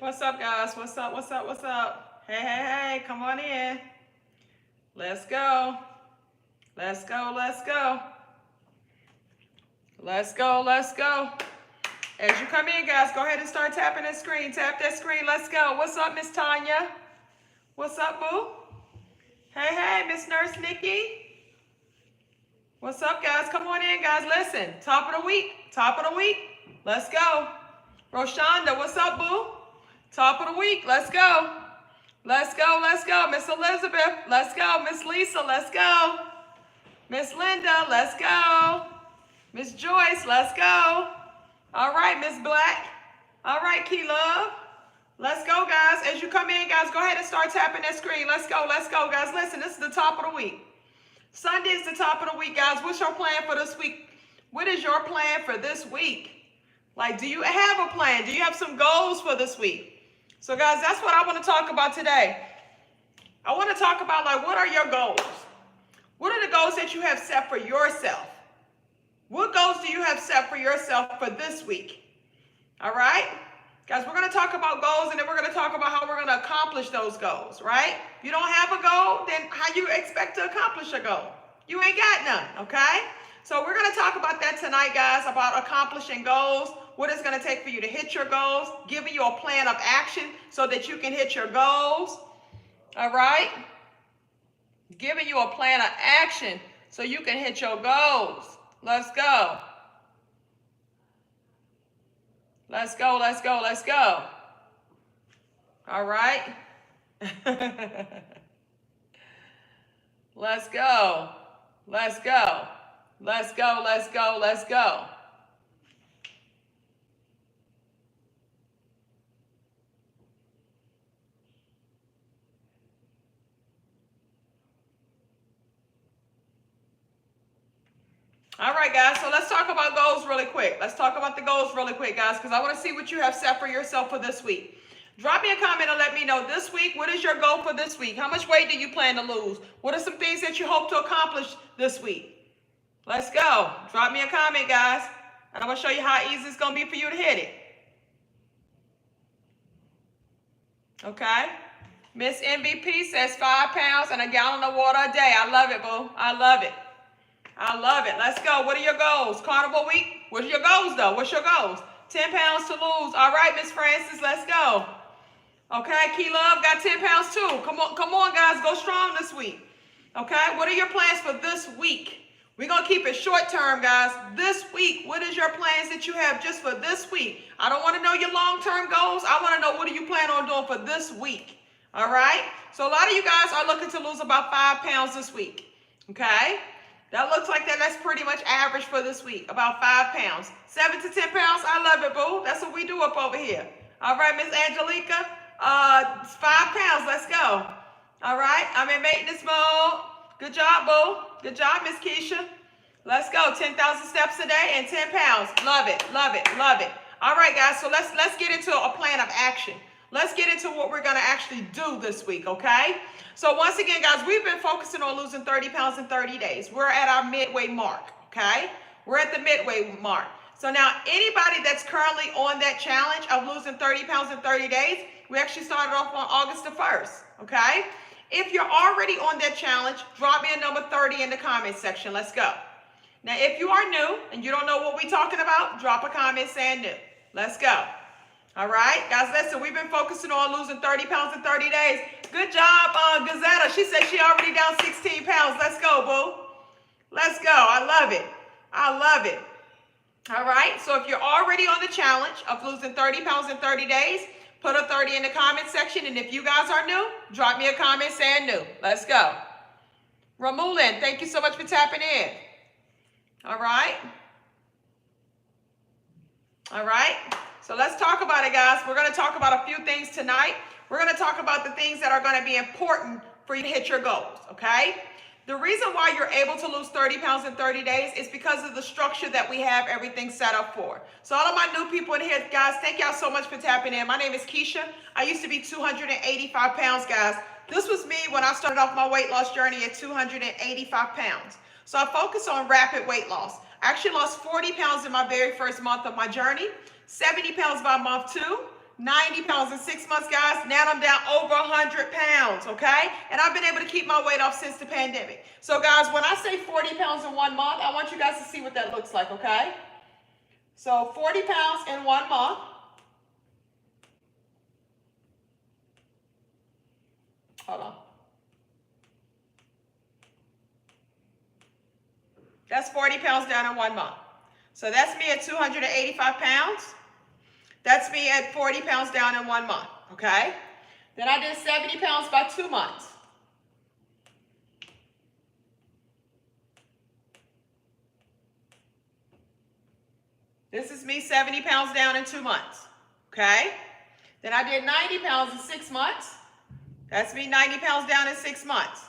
What's up, guys? What's up? What's up? What's up? Hey, hey, hey, come on in. Let's go. Let's go. Let's go. Let's go. Let's go. As you come in, guys, go ahead and start tapping that screen. Tap that screen. Let's go. What's up, Miss Tanya? What's up, boo? Hey, hey, Miss Nurse Nikki. What's up, guys? Come on in, guys. Listen, top of the week. Top of the week. Let's go. Roshonda, what's up, boo? Top of the week. Let's go. Let's go. Let's go. Miss Elizabeth, let's go. Miss Lisa, let's go. Miss Linda, let's go. Miss Joyce, let's go. All right, Miss Black. All right, Key Love. Let's go, guys. As you come in, guys, go ahead and start tapping that screen. Let's go, guys. Listen, this is the top of the week. Sunday is the top of the week, guys. What's your plan for this week? What is your plan for this week? Like, do you have a plan? Do you have some goals for this week? So, guys, that's what I want to talk about today. I want to talk about, like, what are your goals? What are the goals that you have set for yourself? What goals do you have set for yourself for this week? All right? Guys, we're going to talk about goals, and then we're going to talk about how we're going to accomplish those goals, right? If you don't have a goal, then how you expect to accomplish a goal? You ain't got none, okay? So we're going to talk about that tonight, guys, about accomplishing goals, what it's going to take for you to hit your goals, giving you a plan of action so that you can hit your goals, all right? Giving you a plan of action so you can hit your goals. Let's go. Let's go, let's go, let's go. All right. Let's go. Let's go. Let's go, let's go, let's go. All right, guys, so let's talk about goals really quick. Let's talk about the goals really quick, guys, because I want to see what you have set for yourself for this week. Drop me a comment and let me know this week, what is your goal for this week? How much weight do you plan to lose? What are some things that you hope to accomplish this week? Let's go. Drop me a comment, guys, and I'm going to show you how easy it's going to be for you to hit it. Okay? Miss MVP says 5 pounds and a gallon of water a day. I love it, boo. I love it. I love it. Let's go. What are your goals? Carnival week? What's your goals, though? What's your goals? 10 pounds to lose. All right, Miss Francis, let's go. Okay, Key Love got 10 pounds, too. Come on, guys. Go strong this week. Okay, what are your plans for this week? We're going to keep it short term, guys. This week, what is your plans that you have just for this week? I don't want to know your long-term goals. I want to know what do you plan on doing for this week. All right? So a lot of you guys are looking to lose about 5 pounds this week. Okay? That looks like that's pretty much average for this week, about 5 pounds. 7 to 10 pounds, I love it, boo. That's what we do up over here. All right, Miss Angelica, 5 pounds, let's go. All right, I'm in maintenance mode. Good job, boo. Good job, Miss Keisha. Let's go, 10,000 steps a day and 10 pounds. Love it, love it, love it. All right, guys, so let's get into a plan of action. Let's get into what we're going to actually do this week, okay? So once again, guys, we've been focusing on losing 30 pounds in 30 days. We're at our midway mark, okay? We're at the midway mark. So now anybody that's currently on that challenge of losing 30 pounds in 30 days, we actually started off on August the 1st, okay? If you're already on that challenge, drop me a number 30 in the comment section. Let's go. Now, if you are new and you don't know what we're talking about, drop a comment saying new. Let's go. All right, guys, listen, we've been focusing on losing 30 pounds in 30 days. Good job, Gazetta. She said she already down 16 pounds. Let's go, boo. Let's go. I love it. I love it. All right, so if you're already on the challenge of losing 30 pounds in 30 days, put a 30 in the comment section. And if you guys are new, drop me a comment saying new. Let's go. Ramulin, thank you so much for tapping in. All right. All right. So let's talk about it, guys. We're going to talk about a few things tonight. We're going to talk about the things that are going to be important for you to hit your goals, okay? The reason why you're able to lose 30 pounds in 30 days is because of the structure that we have everything set up for. So all of my new people in here, guys, thank y'all so much for tapping in. My name is Keisha. I used to be 285 pounds, guys. This was me when I started off my weight loss journey at 285 pounds. So I focus on rapid weight loss. I actually lost 40 pounds in my very first month of my journey, 70 pounds by month 2, 90 pounds in 6 months, guys. Now I'm down over 100 pounds, okay? And I've been able to keep my weight off since the pandemic. So, guys, when I say 40 pounds in 1 month, I want you guys to see what that looks like, okay? So, 40 pounds in 1 month. Hold on. That's 40 pounds down in 1 month. So, that's me at 285 pounds. That's me at 40 pounds down in 1 month, okay? Then I did 70 pounds by 2 months. This is me 70 pounds down in 2 months, okay? Then I did 90 pounds in 6 months. That's me 90 pounds down in 6 months.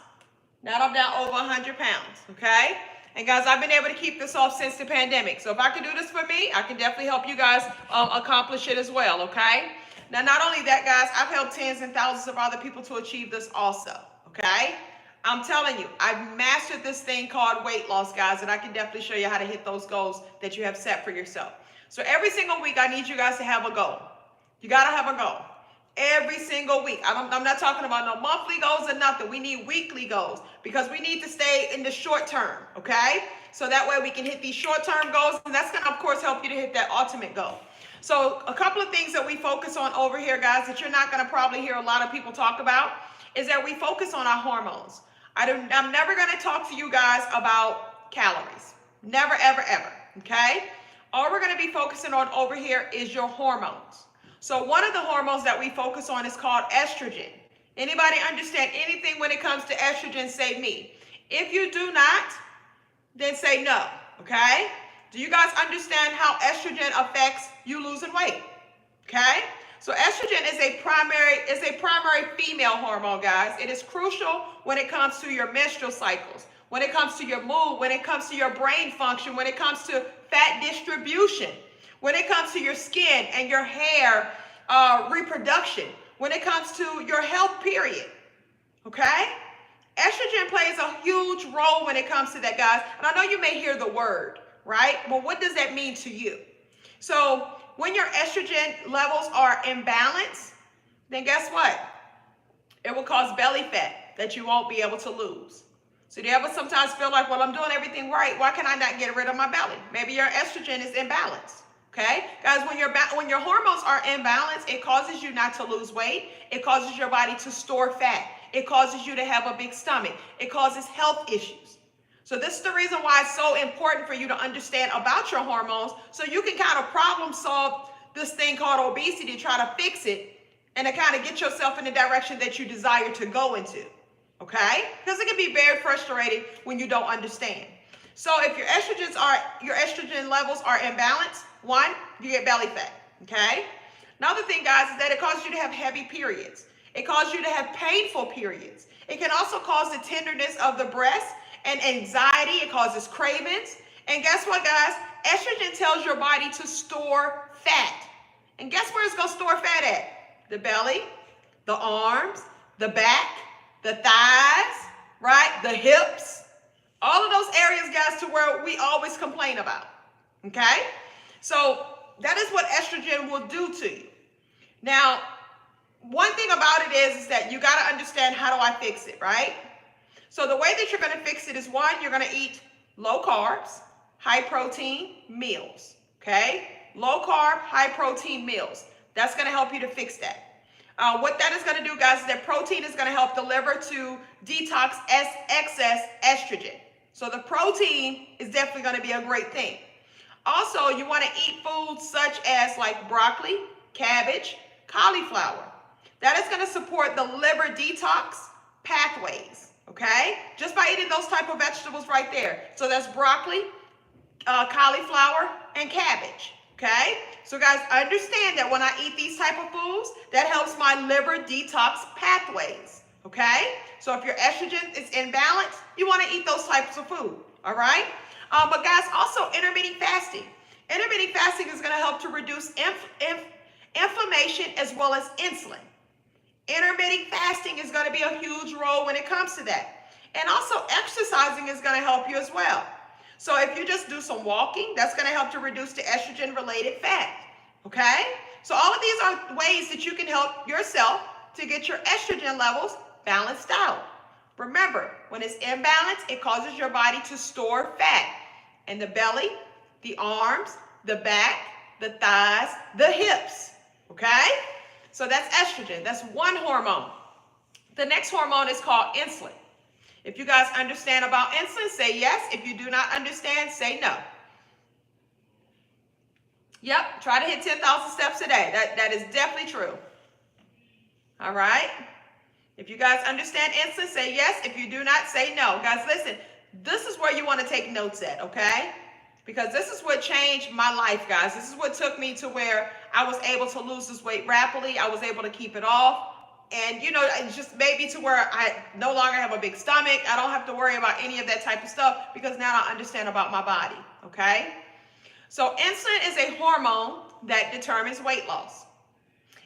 Now I'm down over 100 pounds, okay? And guys, I've been able to keep this off since the pandemic. So if I can do this for me, I can definitely help you guys accomplish it as well, okay? Now, not only that, guys, I've helped tens and thousands of other people to achieve this also, okay? I'm telling you, I've mastered this thing called weight loss, guys, and I can definitely show you how to hit those goals that you have set for yourself. So every single week, I need you guys to have a goal. You got to have a goal. Every single week. I'm not talking about no monthly goals or nothing. We need weekly goals because we need to stay in the short term, okay? So that way we can hit these short-term goals, and that's going to, of course, help you to hit that ultimate goal. So a couple of things that we focus on over here, guys, that you're not going to probably hear a lot of people talk about is that we focus on our hormones. I'm never going to talk to you guys about calories. Never, ever, ever, okay? All we're going to be focusing on over here is your hormones. So one of the hormones that we focus on is called estrogen. Anybody understand anything when it comes to estrogen? Say me. If you do not, then say no, okay? Do you guys understand how estrogen affects you losing weight? Okay? So estrogen is a primary female hormone, guys. It is crucial when it comes to your menstrual cycles, when it comes to your mood, when it comes to your brain function, when it comes to fat distribution, when it comes to your skin and your hair reproduction, when it comes to your health, period. Okay? Estrogen plays a huge role when it comes to that, guys. And I know you may hear the word, right? Well, what does that mean to you? So when your estrogen levels are imbalanced, then guess what? It will cause belly fat that you won't be able to lose. So do you ever sometimes feel like, well, I'm doing everything right. Why can I not get rid of my belly? Maybe your estrogen is imbalanced. Okay, guys, when your hormones are imbalanced, it causes you not to lose weight. It causes your body to store fat. It causes you to have a big stomach. It causes health issues. So this is the reason why it's so important for you to understand about your hormones so you can kind of problem solve this thing called obesity, try to fix it, and to kind of get yourself in the direction that you desire to go into. Okay? Because it can be very frustrating when you don't understand. So if your estrogen levels are imbalanced, one, you get belly fat, okay? Another thing, guys, is that it causes you to have heavy periods. It causes you to have painful periods. It can also cause the tenderness of the breast and anxiety. It causes cravings. And guess what, guys? Estrogen tells your body to store fat. And guess where it's going to store fat at? The belly, the arms, the back, the thighs, right? The hips. All of those areas, guys, to where we always complain about, okay? So that is what estrogen will do to you. Now, one thing about it is that you got to understand, how do I fix it, right? So the way that you're going to fix it is, one, you're going to eat low carbs, high protein meals, okay? Low carb, high protein meals. That's going to help you to fix that. What that is going to do, guys, is that protein is going to help the liver to detox excess estrogen. So the protein is definitely going to be a great thing. Also, you want to eat foods such as like broccoli, cabbage, cauliflower. That is going to support the liver detox pathways, okay? Just by eating those type of vegetables right there. So that's broccoli, cauliflower, and cabbage, okay? So guys, understand that when I eat these type of foods, that helps my liver detox pathways, okay? So if your estrogen is imbalanced, you want to eat those types of food, all right? But guys, also intermittent fasting. Intermittent fasting is going to help to reduce inflammation as well as insulin. Intermittent fasting is going to be a huge role when it comes to that. And also exercising is going to help you as well. So if you just do some walking, that's going to help to reduce the estrogen-related fat, okay? So all of these are ways that you can help yourself to get your estrogen levels balanced out. Remember, when it's imbalanced, it causes your body to store fat in the belly, the arms, the back, the thighs, the hips, okay? So that's estrogen. That's one hormone. The next hormone is called insulin. If you guys understand about insulin, say yes. If you do not understand, say no. Yep, try to hit 10,000 steps a day. That is definitely true. All right? If you guys understand insulin, say yes. If you do not, say no. Guys, listen, this is where you want to take notes at, okay? Because this is what changed my life, guys. This is what took me to where I was able to lose this weight rapidly. I was able to keep it off. And, you know, it just made me to where I no longer have a big stomach. I don't have to worry about any of that type of stuff because now I understand about my body, okay? So insulin is a hormone that determines weight loss.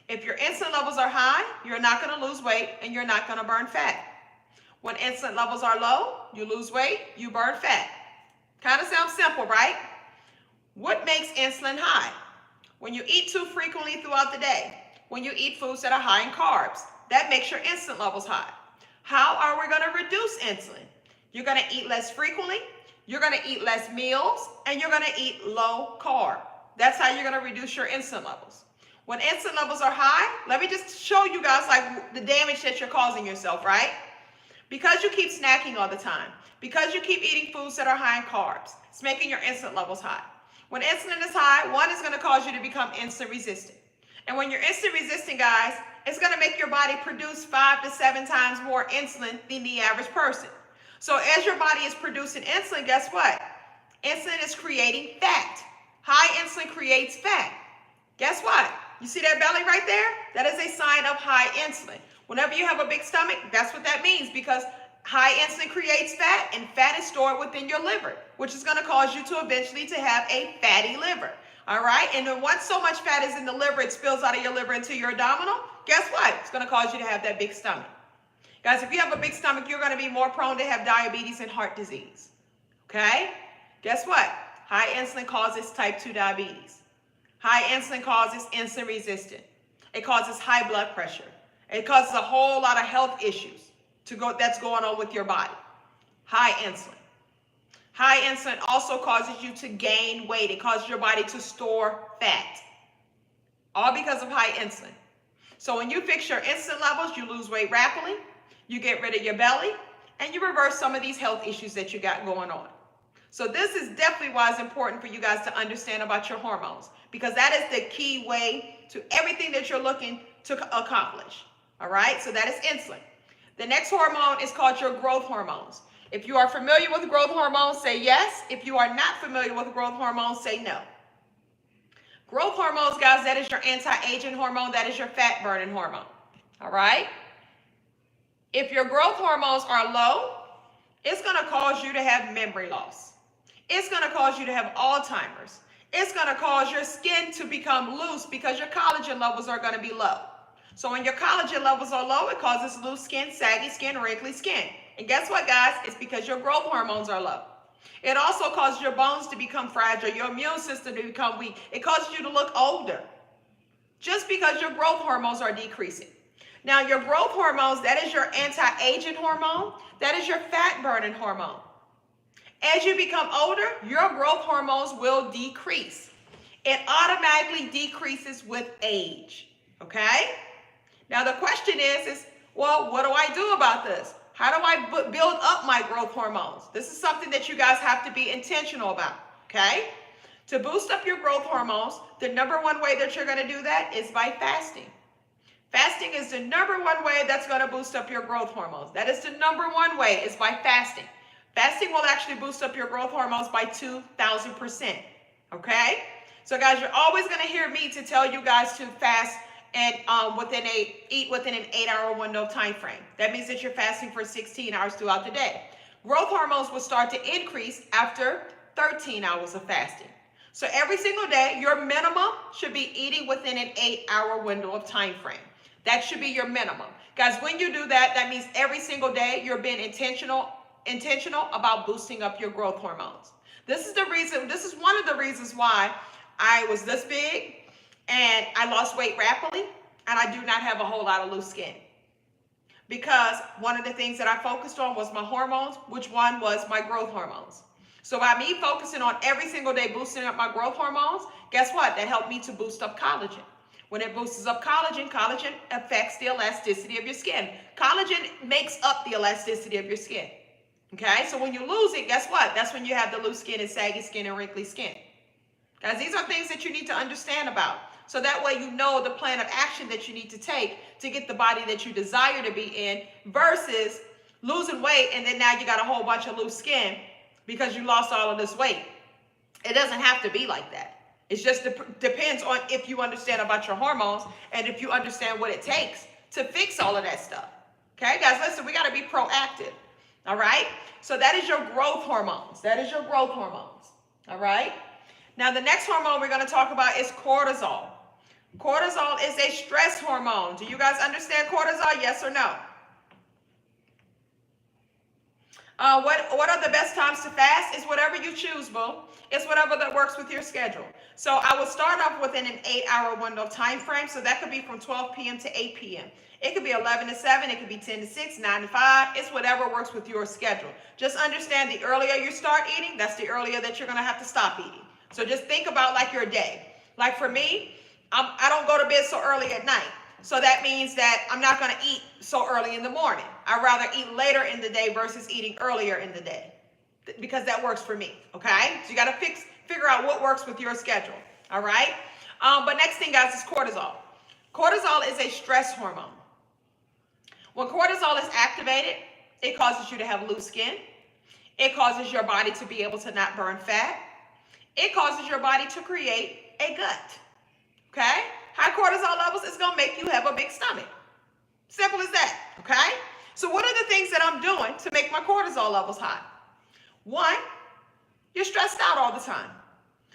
If your insulin levels are high, you're not going to lose weight and you're not going to burn fat. When insulin levels are low, you lose weight, you burn fat. Kind of sounds simple, right? What makes insulin high? When you eat too frequently throughout the day, when you eat foods that are high in carbs, that makes your insulin levels high. How are we going to reduce insulin? You're going to eat less frequently, you're going to eat less meals, and you're going to eat low carb. That's how you're going to reduce your insulin levels. When insulin levels are high, let me just show you guys like the damage that you're causing yourself, right? Because you keep snacking all the time, because you keep eating foods that are high in carbs, it's making your insulin levels high. When insulin is high, one is going to cause you to become insulin resistant. And when you're insulin resistant, guys, it's going to make your body produce 5 to 7 times more insulin than the average person. So as your body is producing insulin, guess what? Insulin is creating fat. High insulin creates fat. Guess what? You see that belly right there? That is a sign of high insulin. Whenever you have a big stomach, that's what that means, because high insulin creates fat, and fat is stored within your liver, which is going to cause you to eventually to have a fatty liver. All right? And then once so much fat is in the liver, it spills out of your liver into your abdominal, guess what? It's going to cause you to have that big stomach. Guys, if you have a big stomach, you're going to be more prone to have diabetes and heart disease. Okay? Guess what? High insulin causes type 2 diabetes. High insulin causes insulin resistance. It causes high blood pressure. It causes a whole lot of health issues that's going on with your body. High insulin. High insulin also causes you to gain weight. It causes your body to store fat. All because of high insulin. So when you fix your insulin levels, you lose weight rapidly, you get rid of your belly, and you reverse some of these health issues that you got going on. So this is definitely why it's important for you guys to understand about your hormones, because that is the key way to everything that you're looking to accomplish. All right, so that is insulin. The next hormone is called your growth hormones. If you are familiar with growth hormones, say yes. If you are not familiar with growth hormones, say no. Growth hormones, guys, that is your anti-aging hormone. That is your fat burning hormone. All right? If your growth hormones are low, it's going to cause you to have memory loss. It's going to cause you to have Alzheimer's. It's going to cause your skin to become loose because your collagen levels are going to be low. So when your collagen levels are low, it causes loose skin, saggy skin, wrinkly skin. And guess what, guys? It's because your growth hormones are low. It also causes your bones to become fragile, your immune system to become weak. It causes you to look older just because your growth hormones are decreasing. Now, your growth hormones, that is your anti-aging hormone. That is your fat-burning hormone. As you become older, your growth hormones will decrease. It automatically decreases with age, okay? Now, the question is, well, what do I do about this? How do I build up my growth hormones? This is something that you guys have to be intentional about, okay? To boost up your growth hormones, the number one way that you're going to do that is by fasting. Fasting is the number one way that's going to boost up your growth hormones. That is the number one way, is by fasting. Fasting will actually boost up your growth hormones by 2,000%, okay? So, guys, you're always going to hear me to tell you guys to fast and eat within an 8-hour window of time frame. That means that you're fasting for 16 hours throughout the day. Growth hormones will start to increase after 13 hours of fasting. So every single day, your minimum should be eating within an 8-hour window of time frame. That should be your minimum. Guys, when you do that, that means every single day you're being intentional about boosting up your growth hormones. This is one of the reasons why I was this big. and I lost weight rapidly, and I do not have a whole lot of loose skin. Because one of the things that I focused on was my hormones, which one was my growth hormones. So by me focusing on every single day boosting up my growth hormones, guess what? That helped me to boost up collagen. When it boosts up collagen, collagen affects the elasticity of your skin. Collagen makes up the elasticity of your skin. Okay, so when you lose it, guess what? That's when you have the loose skin and saggy skin and wrinkly skin. Guys, these are things that you need to understand about. So that way you know the plan of action that you need to take to get the body that you desire to be in versus losing weight and then now you got a whole bunch of loose skin because you lost all of this weight. It doesn't have to be like that. It just depends on if you understand about your hormones and if you understand what it takes to fix all of that stuff. Okay, guys, listen, we got to be proactive. All right, so that is your growth hormones. That is your growth hormones. All right, now the next hormone we're going to talk about is cortisol. Cortisol is a stress hormone. Do you guys understand cortisol? Yes or no? What are the best times to fast? It's whatever you choose, boo. It's whatever that works with your schedule. So I would start off within an 8-hour window time frame. So that could be from 12 p.m. to 8 p.m. It could be 11 to 7. It could be 10 to 6, 9 to 5. It's whatever works with your schedule. Just understand the earlier you start eating, that's the earlier that you're going to have to stop eating. So just think about like your day. Like for me, I don't go to bed so early at night. So that means that I'm not going to eat so early in the morning. I'd rather eat later in the day versus eating earlier in the day because that works for me, okay? So you got to figure out what works with your schedule, all right? But next thing, guys, is cortisol. Cortisol is a stress hormone. When cortisol is activated, it causes you to have loose skin. It causes your body to be able to not burn fat. It causes your body to create a gut. Okay? High cortisol levels is going to make you have a big stomach. Simple as that. Okay? So what are the things that I'm doing to make my cortisol levels high? One, you're stressed out all the time.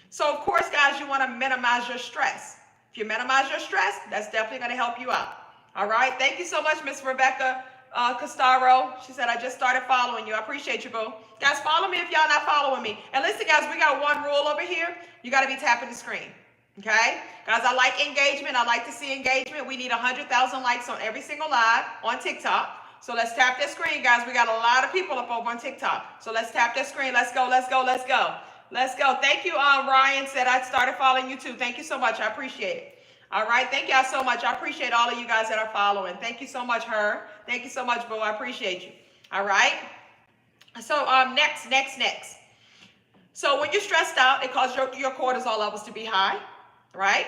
So of course, guys, you want to minimize your stress. If you minimize your stress, that's definitely going to help you out. All right? Thank you so much, Miss Rebecca Costaro. She said, I just started following you. I appreciate you, boo. Guys, follow me if y'all not following me. And listen, guys, we got one rule over here. You got to be tapping the screen. Okay? Guys, I like engagement. I like to see engagement. We need 100,000 likes on every single live on TikTok. So let's tap that screen, guys. We got a lot of people up over on TikTok. So let's tap that screen. Let's go, let's go, let's go. Let's go. Thank you, Ryan said I started following you too. Thank you so much. I appreciate it. All right. Thank y'all so much. I appreciate all of you guys that are following. Thank you so much, her. Thank you so much, boo. I appreciate you. All right. So next. So when you're stressed out, it causes your cortisol levels to be high. Right?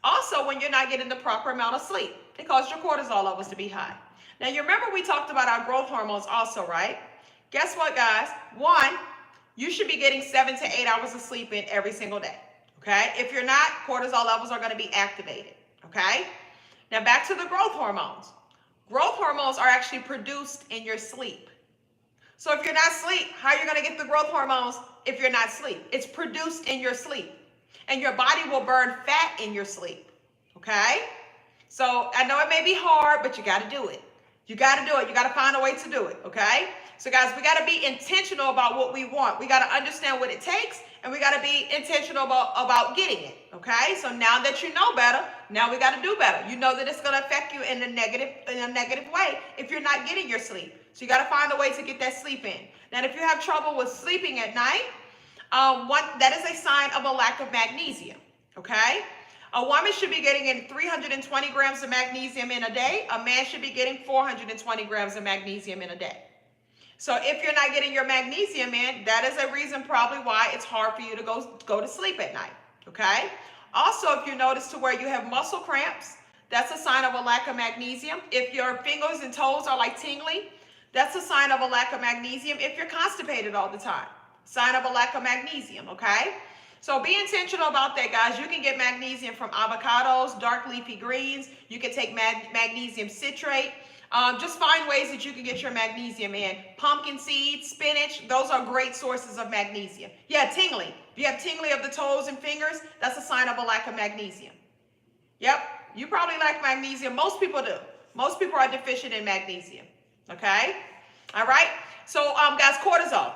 Also, when you're not getting the proper amount of sleep, it causes your cortisol levels to be high. Now, you remember we talked about our growth hormones also, right? Guess what, guys? One, you should be getting 7 to 8 hours of sleep in every single day, okay? If you're not, cortisol levels are going to be activated, okay? Now, back to the growth hormones. Growth hormones are actually produced in your sleep. So if you're not asleep, how are you going to get the growth hormones if you're not asleep? It's produced in your sleep. And your body will burn fat in your sleep, okay? So I know it may be hard, but you got to do it. You got to do it. You got to find a way to do it, okay? So guys, we got to be intentional about what we want. We got to understand what it takes, and we got to be intentional about getting it, okay? So now that you know better, now we got to do better. You know that it's going to affect you in a negative way if you're not getting your sleep. So you got to find a way to get that sleep in. Now, if you have trouble with sleeping at night, that is a sign of a lack of magnesium, okay? A woman should be getting in 320 grams of magnesium in a day. A man should be getting 420 grams of magnesium in a day. So if you're not getting your magnesium in, that is a reason probably why it's hard for you to go to sleep at night, okay? Also, if you notice to where you have muscle cramps, that's a sign of a lack of magnesium. If your fingers and toes are like tingly, that's a sign of a lack of magnesium. If you're constipated all the time, sign of a lack of magnesium, okay? So be intentional about that, guys. You can get magnesium from avocados, dark leafy greens. You can take magnesium citrate. Just find ways that you can get your magnesium in. Pumpkin seeds, spinach, those are great sources of magnesium. Yeah, tingling. If you have tingling of the toes and fingers, that's a sign of a lack of magnesium. Yep, you probably lack magnesium. Most people do. Most people are deficient in magnesium, okay? All right? So, guys, cortisol.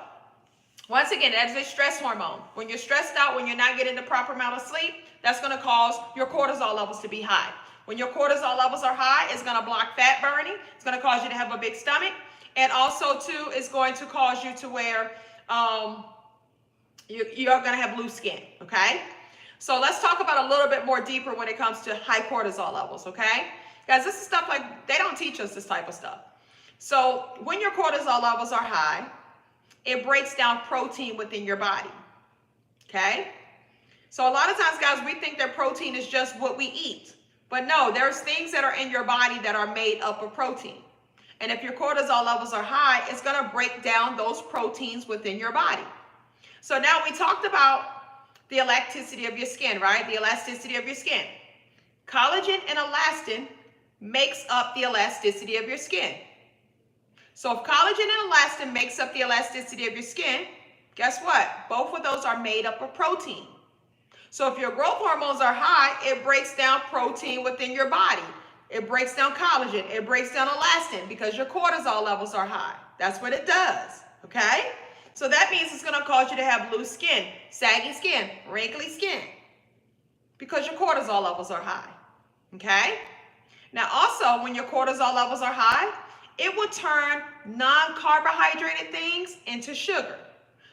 Once again, that's a stress hormone. When you're stressed out, when you're not getting the proper amount of sleep, that's going to cause your cortisol levels to be high. When your cortisol levels are high, it's going to block fat burning. It's going to cause you to have a big stomach. And also, too, it's going to cause you to where you're going to have loose skin, okay? So let's talk about a little bit more deeper when it comes to high cortisol levels, okay? Guys, this is stuff like, they don't teach us this type of stuff. So when your cortisol levels are high, it breaks down protein within your body, okay? So a lot of times, guys, we think that protein is just what we eat. But no, there's things that are in your body that are made up of protein. And if your cortisol levels are high, it's going to break down those proteins within your body. So now we talked about the elasticity of your skin, right? The elasticity of your skin. Collagen and elastin makes up the elasticity of your skin. So if collagen and elastin makes up the elasticity of your skin, guess what? Both of those are made up of protein. So if your growth hormones are high, it breaks down protein within your body. It breaks down collagen. It breaks down elastin because your cortisol levels are high. That's what it does, okay? So that means it's going to cause you to have loose skin, saggy skin, wrinkly skin because your cortisol levels are high, okay? Now also, when your cortisol levels are high, it will turn non-carbohydrated things into sugar.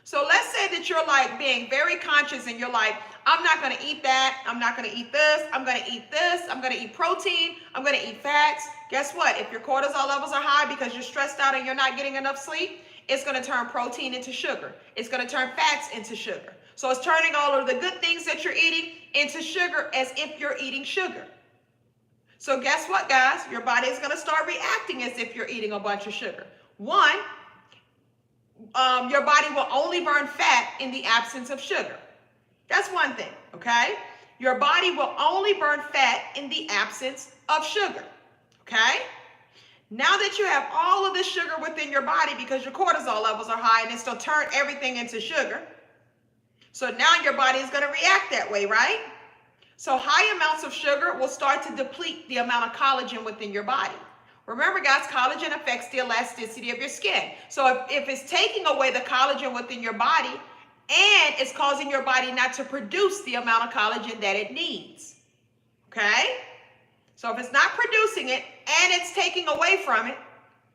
So let's say that you're like being very conscious and you're like, I'm not going to eat that. I'm not going to eat this. I'm going to eat this. I'm going to eat protein. I'm going to eat fats. Guess what? If your cortisol levels are high because you're stressed out and you're not getting enough sleep, it's going to turn protein into sugar. It's going to turn fats into sugar. So it's turning all of the good things that you're eating into sugar as if you're eating sugar. So guess what, guys? Your body is going to start reacting as if you're eating a bunch of sugar. One, your body will only burn fat in the absence of sugar. That's one thing, okay? Your body will only burn fat in the absence of sugar, okay? Now that you have all of this sugar within your body because your cortisol levels are high and it's going to turn everything into sugar, so now your body is going to react that way, right? So high amounts of sugar will start to deplete the amount of collagen within your body. Remember, guys, collagen affects the elasticity of your skin. So if it's taking away the collagen within your body and it's causing your body not to produce the amount of collagen that it needs, okay? So if it's not producing it and it's taking away from it,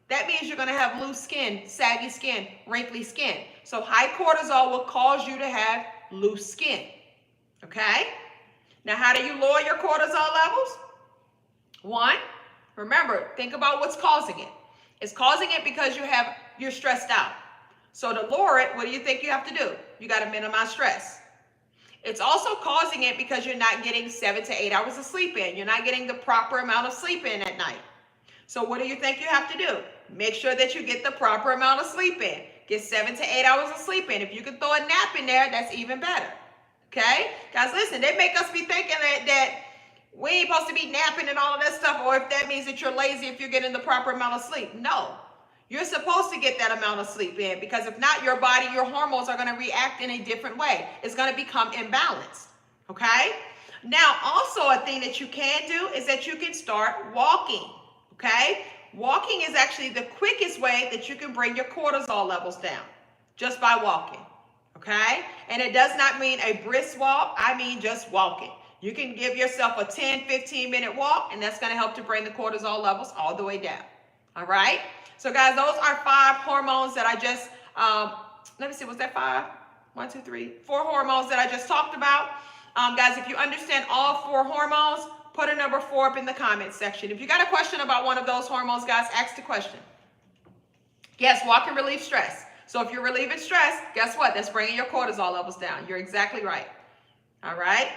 that means you're going to have loose skin, saggy skin, wrinkly skin. So high cortisol will cause you to have loose skin, okay? Now, how do you lower your cortisol levels? One, remember, think about what's causing it. It's causing it because you're stressed out. So to lower it, what do you think you have to do? You got to minimize stress. It's also causing it because you're not getting 7 to 8 hours of sleep in. You're not getting the proper amount of sleep in at night. So what do you think you have to do? Make sure that you get the proper amount of sleep in. Get 7 to 8 hours of sleep in. If you can throw a nap in there, that's even better. Okay? Guys, listen, they make us be thinking that we ain't supposed to be napping and all of that stuff, or if that means that you're lazy if you're getting the proper amount of sleep. No. You're supposed to get that amount of sleep in because if not, your body, your hormones are going to react in a different way. It's going to become imbalanced. Okay? Now, also a thing that you can do is that you can start walking. Okay? Walking is actually the quickest way that you can bring your cortisol levels down, just by walking. Okay? And it does not mean a brisk walk. I mean just walking. You can give yourself a 10, 15-minute walk, and that's going to help to bring the cortisol levels all the way down. All right? So, guys, those are 5 hormones that I just, let me see, was that 5? 1, 2, 3, 4 hormones that I just talked about. Guys, if you understand all 4 hormones, put a number 4 up in the comments section. If you got a question about one of those hormones, guys, ask the question. Yes, walk can relieve stress. So if you're relieving stress, guess what? That's bringing your cortisol levels down. You're exactly right. All right?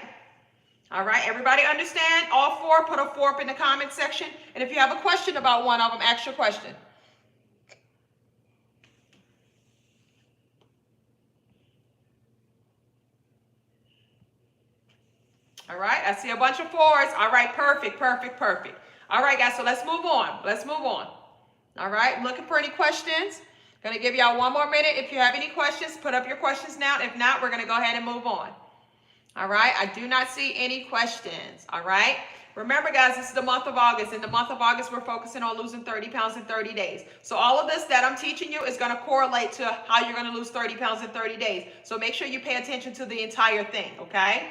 All right, everybody understand? All 4, put a 4 up in the comment section. And if you have a question about one of them, ask your question. All right, I see a bunch of 4s. All right, perfect, perfect, perfect. All right, guys, so let's move on. Let's move on. All right, looking for any questions? Going to give y'all 1 more minute. If you have any questions, put up your questions now. If not, we're going to go ahead and move on. All right, I do not see any questions. All right, Remember, guys, this is the month of August. In the month of August, we're focusing on losing 30 pounds in 30 days. So all of this that I'm teaching you is going to correlate to how you're going to lose 30 pounds in 30 days. So make sure you pay attention to the entire thing, okay?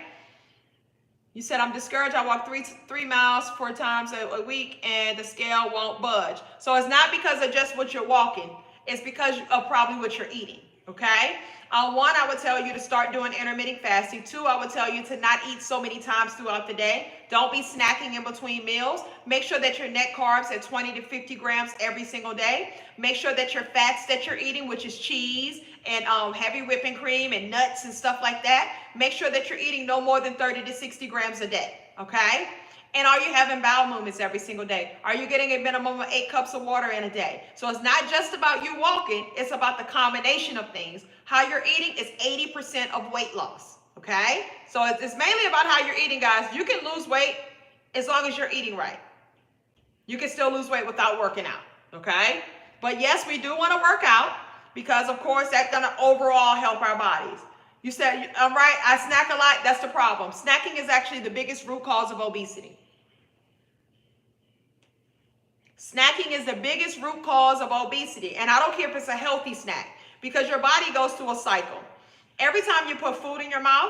You said, I'm discouraged. I walk 3 miles 4 times a week and the scale won't budge. So it's not because of just what you're walking. It's because of probably what you're eating, okay? One, I would tell you to start doing intermittent fasting. 2, I would tell you to not eat so many times throughout the day. Don't be snacking in between meals. Make sure that your net carbs at 20 to 50 grams every single day. Make sure that your fats that you're eating, which is cheese and heavy whipping cream and nuts and stuff like that, make sure that you're eating no more than 30 to 60 grams a day, okay? And are you having bowel movements every single day? Are you getting a minimum of 8 cups of water in a day? So it's not just about you walking, it's about the combination of things. How you're eating is 80% of weight loss, okay? So it's mainly about how you're eating, guys. You can lose weight as long as you're eating right. You can still lose weight without working out, okay? But yes, we do want to work out because, of course, that's going to overall help our bodies. You said, I'm right, I snack a lot. That's the problem. Snacking is actually the biggest root cause of obesity. Snacking is the biggest root cause of obesity. And I don't care if it's a healthy snack because your body goes through a cycle. Every time you put food in your mouth,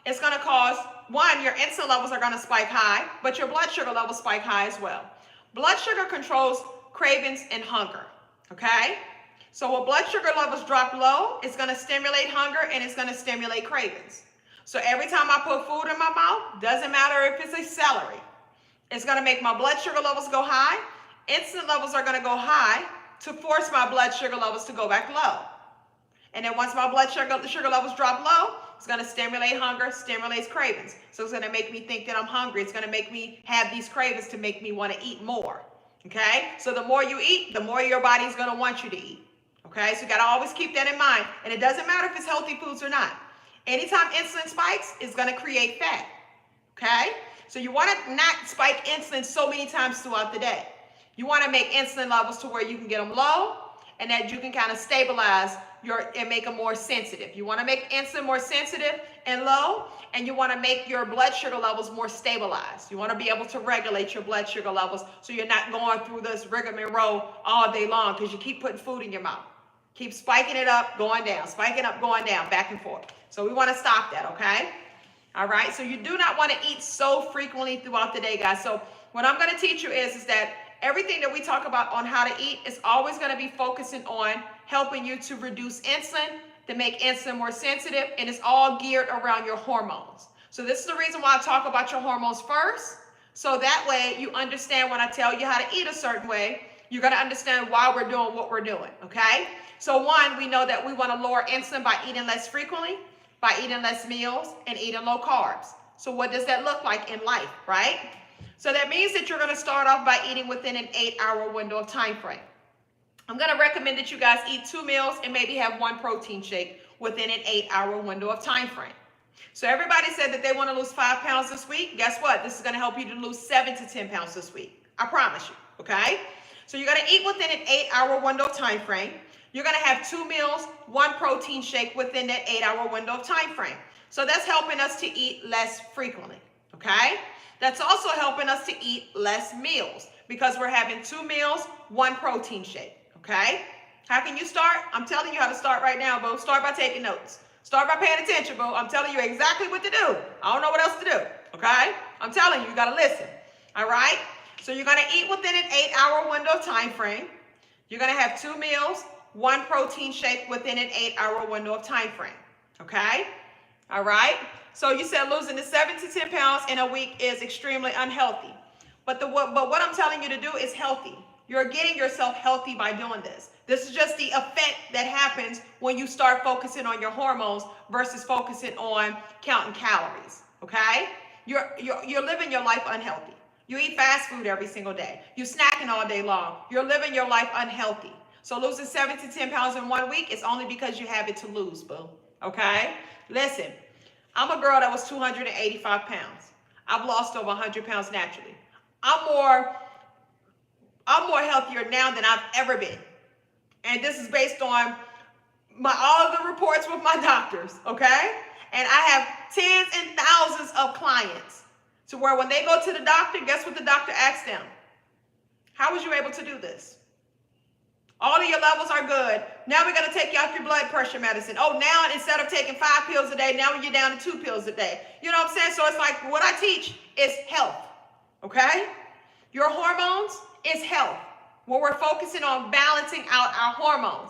it's going to cause, one, your insulin levels are going to spike high, but your blood sugar levels spike high as well. Blood sugar controls cravings and hunger, okay? So when blood sugar levels drop low, it's going to stimulate hunger and it's going to stimulate cravings. So every time I put food in my mouth, doesn't matter if it's a celery, it's going to make my blood sugar levels go high. Insulin levels are going to go high to force my blood sugar levels to go back low. And then once my blood sugar levels drop low, it's going to stimulate hunger, stimulates cravings. So it's going to make me think that I'm hungry. It's going to make me have these cravings to make me want to eat more. Okay? So the more you eat, the more your body's going to want you to eat. Okay? So you got to always keep that in mind. And it doesn't matter if it's healthy foods or not. Anytime insulin spikes, it's going to create fat. Okay? So you want to not spike insulin so many times throughout the day. You want to make insulin levels to where you can get them low and that you can kind of stabilize and make them more sensitive. You want to make insulin more sensitive and low, and you want to make your blood sugar levels more stabilized. You want to be able to regulate your blood sugar levels so you're not going through this rigmarole all day long because you keep putting food in your mouth. Keep spiking it up, going down, spiking up, going down, back and forth. So we want to stop that, okay? All right, so you do not want to eat so frequently throughout the day, guys. So what I'm going to teach you is that everything that we talk about on how to eat is always going to be focusing on helping you to reduce insulin, to make insulin more sensitive, and it's all geared around your hormones. So this is the reason why I talk about your hormones first, so that way you understand when I tell you how to eat a certain way, you're going to understand why we're doing what we're doing, okay? So one, we know that we want to lower insulin by eating less frequently, by eating less meals, and eating low carbs. So what does that look like in life, right? So that means that you're going to start off by eating within an 8-hour window of time frame. I'm going to recommend that you guys eat 2 meals and maybe have 1 protein shake within an 8-hour window of time frame. So everybody said that they want to lose 5 pounds this week. Guess what? This is going to help you to lose 7 to 10 pounds this week. I promise you, okay? So you're going to eat within an 8-hour window of time frame. You're going to have 2 meals, 1 protein shake within that 8-hour window of time frame. So that's helping us to eat less frequently, okay? That's also helping us to eat less meals because we're having 2 meals, 1 protein shake, okay? How can you start? I'm telling you how to start right now, boo. Start by taking notes. Start by paying attention, boo. I'm telling you exactly what to do. I don't know what else to do, okay? I'm telling you, you got to listen, all right? So you're going to eat within an 8-hour window of time frame. You're going to have 2 meals, 1 protein shake within an 8-hour window of time frame, okay? All right? So you said losing the 7 to 10 pounds in a week is extremely unhealthy. But what I'm telling you to do is healthy. You're getting yourself healthy by doing this. This is just the effect that happens when you start focusing on your hormones versus focusing on counting calories, okay? You're living your life unhealthy. You eat fast food every single day. You're snacking all day long. You're living your life unhealthy. So losing 7 to 10 pounds in 1 week is only because you have it to lose, boo, okay? Listen, I'm a girl that was 285 pounds. I've lost over 100 pounds naturally. I'm more healthier now than I've ever been. And this is based on all of the reports with my doctors, okay? And I have tens and thousands of clients To where when they go to the doctor, guess what the doctor asks them? How was you able to do this? All of your levels are good. Now we're going to take you off your blood pressure medicine. Oh, now instead of taking 5 pills a day, now you're down to 2 pills a day. You know what I'm saying? So it's like what I teach is health, okay? Your hormones is health. When we're focusing on balancing out our hormones.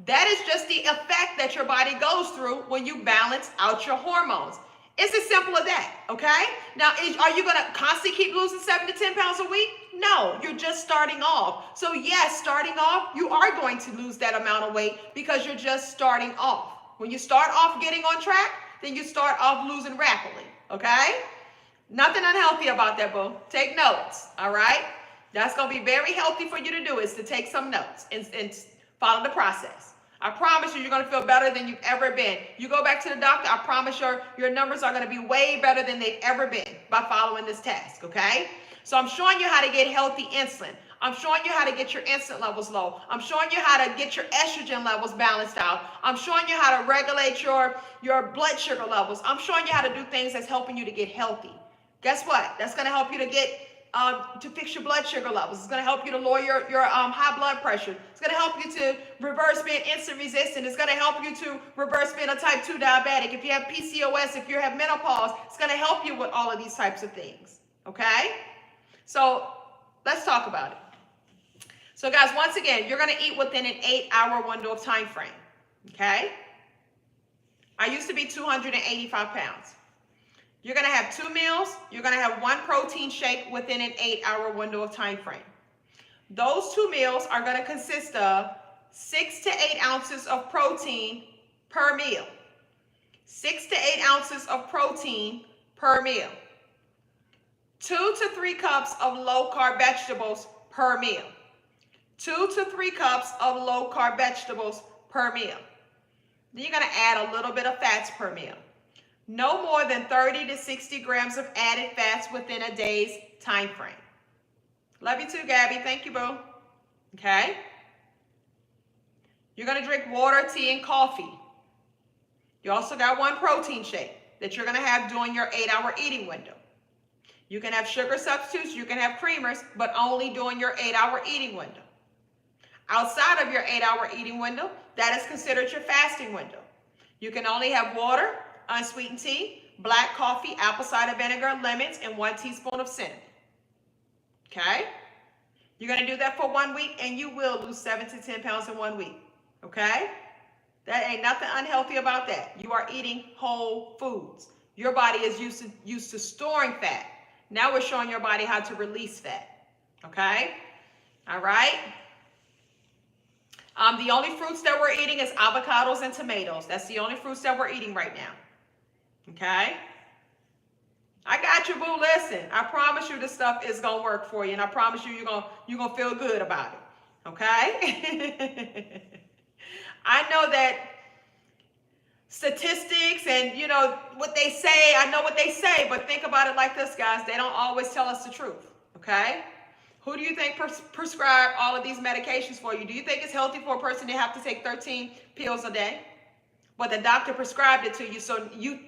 That is just the effect that your body goes through when you balance out your hormones. It's as simple as that, okay? Now, are you going to constantly keep losing 7 to 10 pounds a week? No, you're just starting off. So yes, starting off, you are going to lose that amount of weight because you're just starting off. When you start off getting on track, then you start off losing rapidly, okay? Nothing unhealthy about that, boo. Take notes, all right? That's going to be very healthy for you to do, is to take some notes and follow the process. I promise you're going to feel better than you've ever been. You go back to the doctor, I promise your numbers are going to be way better than they've ever been by following this task, okay? So I'm showing you how to get healthy insulin. I'm showing you how to get your insulin levels low. I'm showing you how to get your estrogen levels balanced out. I'm showing you how to regulate your blood sugar levels. I'm showing you how to do things that's helping you to get healthy. Guess what? That's going to help you to get to fix your blood sugar levels. It's going to help you to lower your high blood pressure. It's going to help you to reverse being insulin resistant. It's going to help you to reverse being a type 2 diabetic. If you have PCOS, if you have menopause, it's going to help you with all of these types of things. Okay? So let's talk about it. So guys, once again, you're going to eat within an 8-hour window of time frame. Okay? I used to be 285 pounds. You're going to have 2 meals. You're going to have 1 protein shake within an 8-hour window of time frame. Those 2 meals are going to consist of 6 to 8 ounces of protein per meal. 6 to 8 ounces of protein per meal. 2 to 3 cups of low-carb vegetables per meal. 2 to 3 cups of low-carb vegetables per meal. Then you're going to add a little bit of fats per meal. No more than 30 to 60 grams of added fats within a day's time frame. Love you too, Gabby. Thank you, boo. Okay? You're going to drink water, tea, and coffee. You also got 1 protein shake that you're going to have during your 8-hour eating window. You can have sugar substitutes, you can have creamers, but only during your 8-hour eating window. Outside of your 8-hour eating window, that is considered your fasting window. You can only have water, unsweetened tea, black coffee, apple cider vinegar, lemons, and 1 teaspoon of cinnamon. Okay? You're going to do that for 1 week, and you will lose 7 to 10 pounds in 1 week. Okay? That ain't nothing unhealthy about that. You are eating whole foods. Your body is used to storing fat. Now we're showing your body how to release fat. Okay? All right? The only fruits that we're eating is avocados and tomatoes. That's the only fruits that we're eating right now. Okay? I got you, boo. Listen, I promise you this stuff is going to work for you, and I promise you you're going to feel good about it. Okay? I know that statistics and, you know, what they say, I know what they say, but think about it like this, guys. They don't always tell us the truth. Okay? Who do you think prescribe all of these medications for you? Do you think it's healthy for a person to have to take 13 pills a day? But the doctor prescribed it to you, so you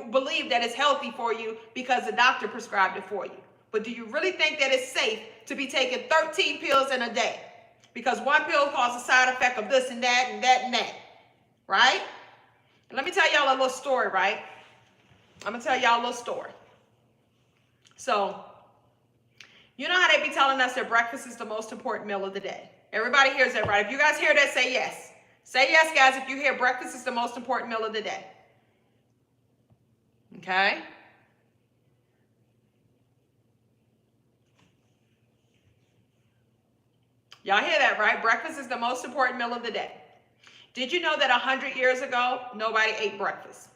believe that it's healthy for you because the doctor prescribed it for you. But do you really think that it's safe to be taking 13 pills in a day? Because 1 pill causes a side effect of this and that and that and that. Right? And let me tell y'all a little story, right? I'm going to tell y'all a little story. So, you know how they be telling us that breakfast is the most important meal of the day? Everybody hears that, right? If you guys hear that, say yes. Say yes, guys, if you hear breakfast is the most important meal of the day. Okay? Y'all hear that, right? Breakfast is the most important meal of the day. Did you know that 100 years ago, nobody ate breakfast?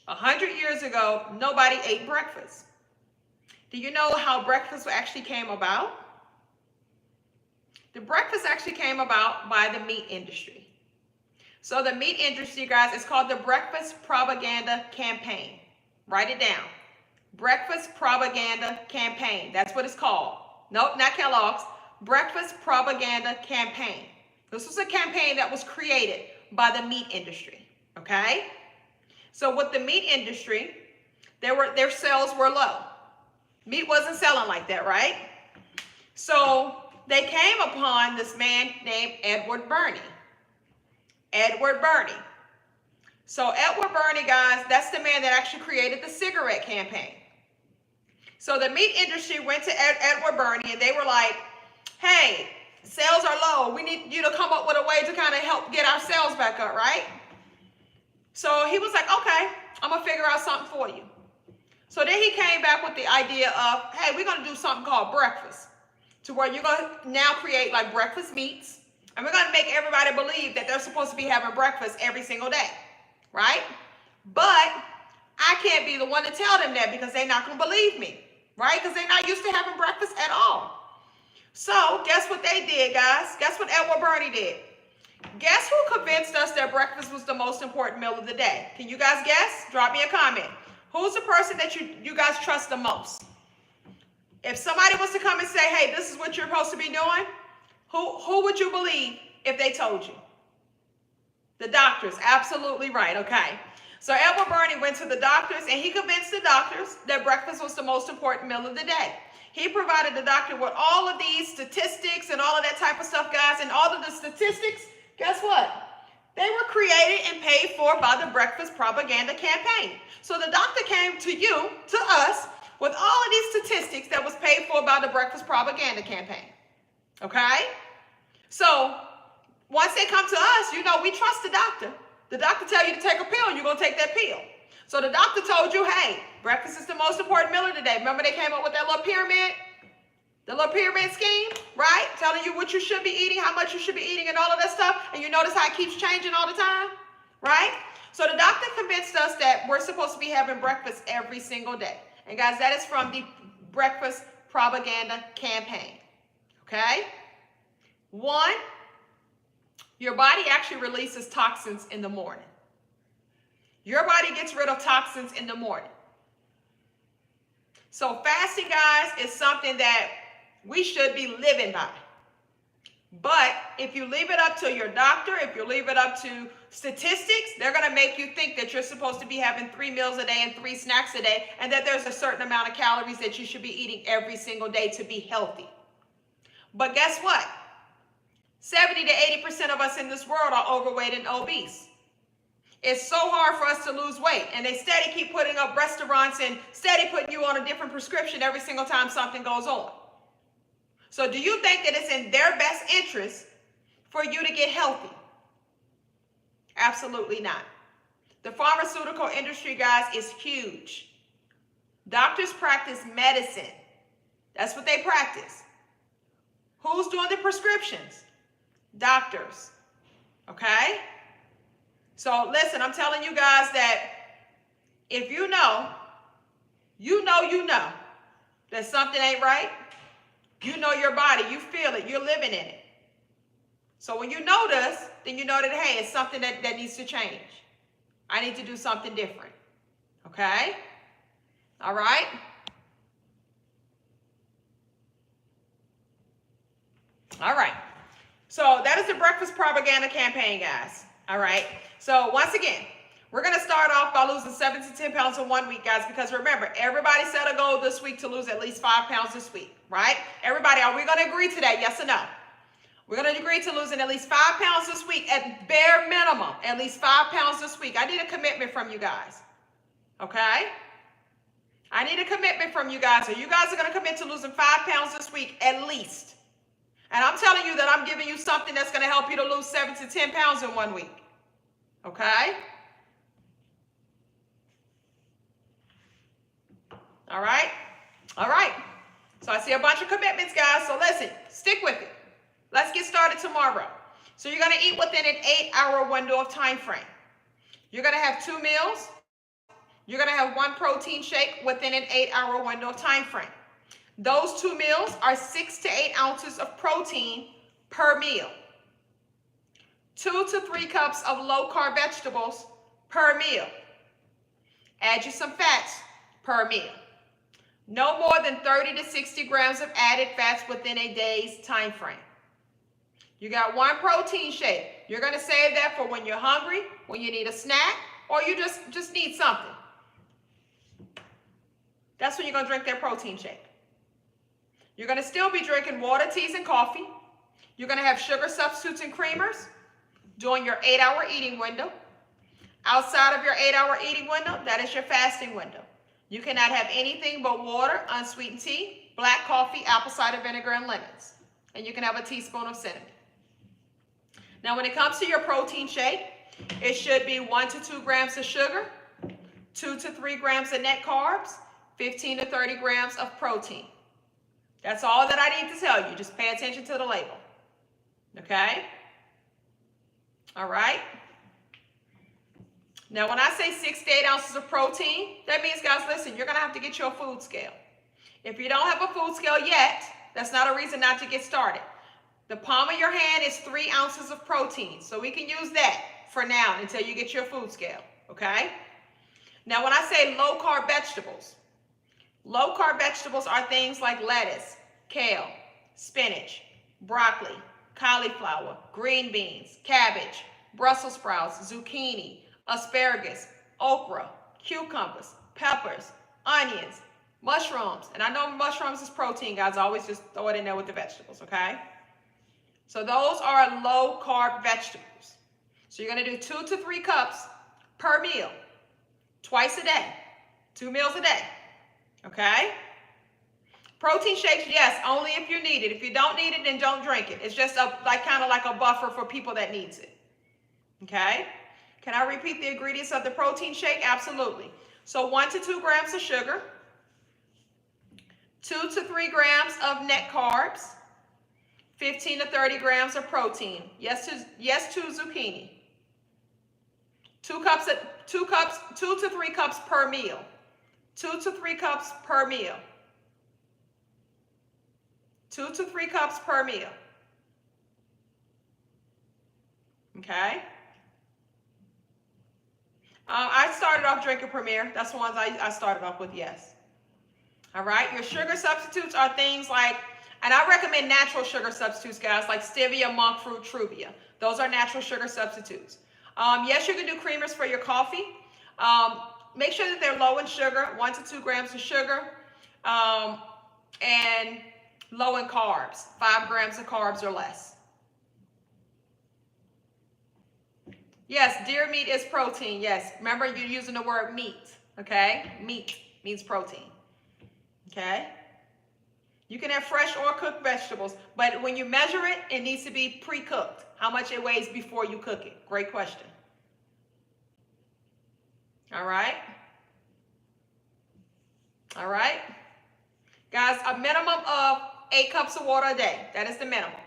100 years ago, nobody ate breakfast. Do you know how breakfast actually came about? The breakfast actually came about by the meat industry. So the meat industry, guys, is called the Breakfast Propaganda Campaign. Write it down. Breakfast Propaganda Campaign. That's what it's called. Nope, not Kellogg's. Breakfast Propaganda Campaign. This was a campaign that was created by the meat industry. Okay? So with the meat industry, their sales were low. Meat wasn't selling like that, right? So they came upon this man named Edward Bernays. Edward Bernays. So Edward Bernays, guys, that's the man that actually created the cigarette campaign. So the meat industry went to Edward Bernays and they were like, hey, sales are low. We need you to come up with a way to kind of help get our sales back up, right? So he was like, okay, I'm going to figure out something for you. So then he came back with the idea of, hey, we're going to do something called breakfast, to where you're going to now create like breakfast meats, and we're going to make everybody believe that they're supposed to be having breakfast every single day, right? But I can't be the one to tell them that because they're not going to believe me, right? Because they're not used to having breakfast at all. So guess what they did, guys? Guess what Edward Bernays did? Guess who convinced us that breakfast was the most important meal of the day? Can you guys guess? Drop me a comment. Who's the person that you guys trust the most? If somebody was to come and say, hey, this is what you're supposed to be doing, who would you believe if they told you? The doctors. Absolutely right. Okay. So Edward Bernays went to the doctors and he convinced the doctors that breakfast was the most important meal of the day. He provided the doctor with all of these statistics and all of that type of stuff, guys. And all of the statistics, guess what? They were created and paid for by the breakfast propaganda campaign. So the doctor came to you, to us, with all of these statistics that was paid for by the breakfast propaganda campaign. Okay? So once they come to us, you know, we trust the doctor. The doctor tell you to take a pill, you're going to take that pill. So the doctor told you, hey, breakfast is the most important meal of the day. Remember they came up with that little pyramid? The little pyramid scheme, right? Telling you what you should be eating, how much you should be eating, and all of that stuff. And you notice how it keeps changing all the time, right? So the doctor convinced us that we're supposed to be having breakfast every single day. And guys, that is from the breakfast propaganda campaign, okay? 1, your body actually releases toxins in the morning. Your body gets rid of toxins in the morning. So fasting, guys, is something that we should be living by. But if you leave it up to your doctor, if you leave it up to statistics, they're going to make you think that you're supposed to be having 3 meals a day and 3 snacks a day, and that there's a certain amount of calories that you should be eating every single day to be healthy. But guess what? 70 to 80% of us in this world are overweight and obese. It's so hard for us to lose weight, and they steady keep putting up restaurants and steady putting you on a different prescription every single time something goes on. So do you think that it's in their best interest for you to get healthy? Absolutely not. The pharmaceutical industry, guys, is huge. Doctors practice medicine. That's what they practice. Who's doing the prescriptions? Doctors. Okay? So listen, I'm telling you guys that if you know that something ain't right, you know your body, you feel it, you're living in it. So when you notice, then you know that, hey, it's something that needs to change. I need to do something different. Okay? All right? All right. So that is the breakfast propaganda campaign, guys. All right. So once again, we're going to start off by losing 7 to 10 pounds in 1 week, guys, because remember, everybody set a goal this week to lose at least 5 pounds this week, right? Everybody, are we going to agree to that? Yes or no? We're going to agree to losing at least 5 pounds this week at bare minimum, at least 5 pounds this week. I need a commitment from you guys. Okay? I need a commitment from you guys. So you guys are going to commit to losing 5 pounds this week at least. And I'm telling you that I'm giving you something that's going to help you to lose 7 to 10 pounds in 1 week. Okay? All right? All right. So I see a bunch of commitments, guys. So listen, stick with it. Let's get started tomorrow. So you're going to eat within an 8-hour window of time frame. You're going to have 2 meals. You're going to have 1 protein shake within an 8-hour window of time frame. Those 2 meals are 6 to 8 ounces of protein per meal. 2 to 3 cups of low-carb vegetables per meal. Add you some fats per meal. No more than 30 to 60 grams of added fats within a day's time frame. You got 1 protein shake. You're going to save that for when you're hungry, when you need a snack, or you just need something. That's when you're going to drink their protein shake. You're going to still be drinking water, teas, and coffee. You're going to have sugar substitutes and creamers during your 8-hour eating window. Outside of your 8-hour eating window, that is your fasting window. You cannot have anything but water, unsweetened tea, black coffee, apple cider vinegar, and lemons. And you can have a teaspoon of cinnamon. Now, when it comes to your protein shake, it should be 1 to 2 grams of sugar, 2 to 3 grams of net carbs, 15 to 30 grams of protein. That's all that I need to tell you. Just pay attention to the label. Okay? All right? Now, when I say 6 to 8 ounces of protein, that means, guys, listen, you're going to have to get your food scale. If you don't have a food scale yet, that's not a reason not to get started. The palm of your hand is 3 ounces of protein. So we can use that for now until you get your food scale. Okay? Now, when I say low-carb vegetables are things like lettuce, kale, spinach, broccoli, cauliflower, green beans, cabbage, Brussels sprouts, zucchini, asparagus, okra, cucumbers, peppers, onions, mushrooms. And I know mushrooms is protein, guys. I always just throw it in there with the vegetables, okay? So those are low-carb vegetables. So you're going to do 2 to 3 cups per meal, twice a day, 2 meals a day, okay? Protein shakes, yes, only if you need it. If you don't need it, then don't drink it. It's just kind of like a buffer for people that needs it, okay? Can I repeat the ingredients of the protein shake? Absolutely. So 1 to 2 grams of sugar, 2 to 3 grams of net carbs, 15 to 30 grams of protein. Yes to zucchini. 2 to 3 cups per meal. 2 to 3 cups per meal. 2 to 3 cups per meal. Okay? I started off drinking Premier. That's the ones I started off with, yes. All right? Your sugar substitutes are things like, and I recommend natural sugar substitutes, guys, like stevia, monk fruit, truvia. Those are natural sugar substitutes. Yes, you can do creamers for your coffee. Make sure that they're low in sugar, 1 to 2 grams of sugar, and low in carbs, 5 grams of carbs or less. Yes, deer meat is protein. Yes, remember you're using the word meat, okay? Meat means protein, okay? You can have fresh or cooked vegetables, but when you measure it, it needs to be pre-cooked. How much it weighs before you cook it? Great question. All right? All right? Guys, a minimum of 8 cups of water a day. That is the minimum.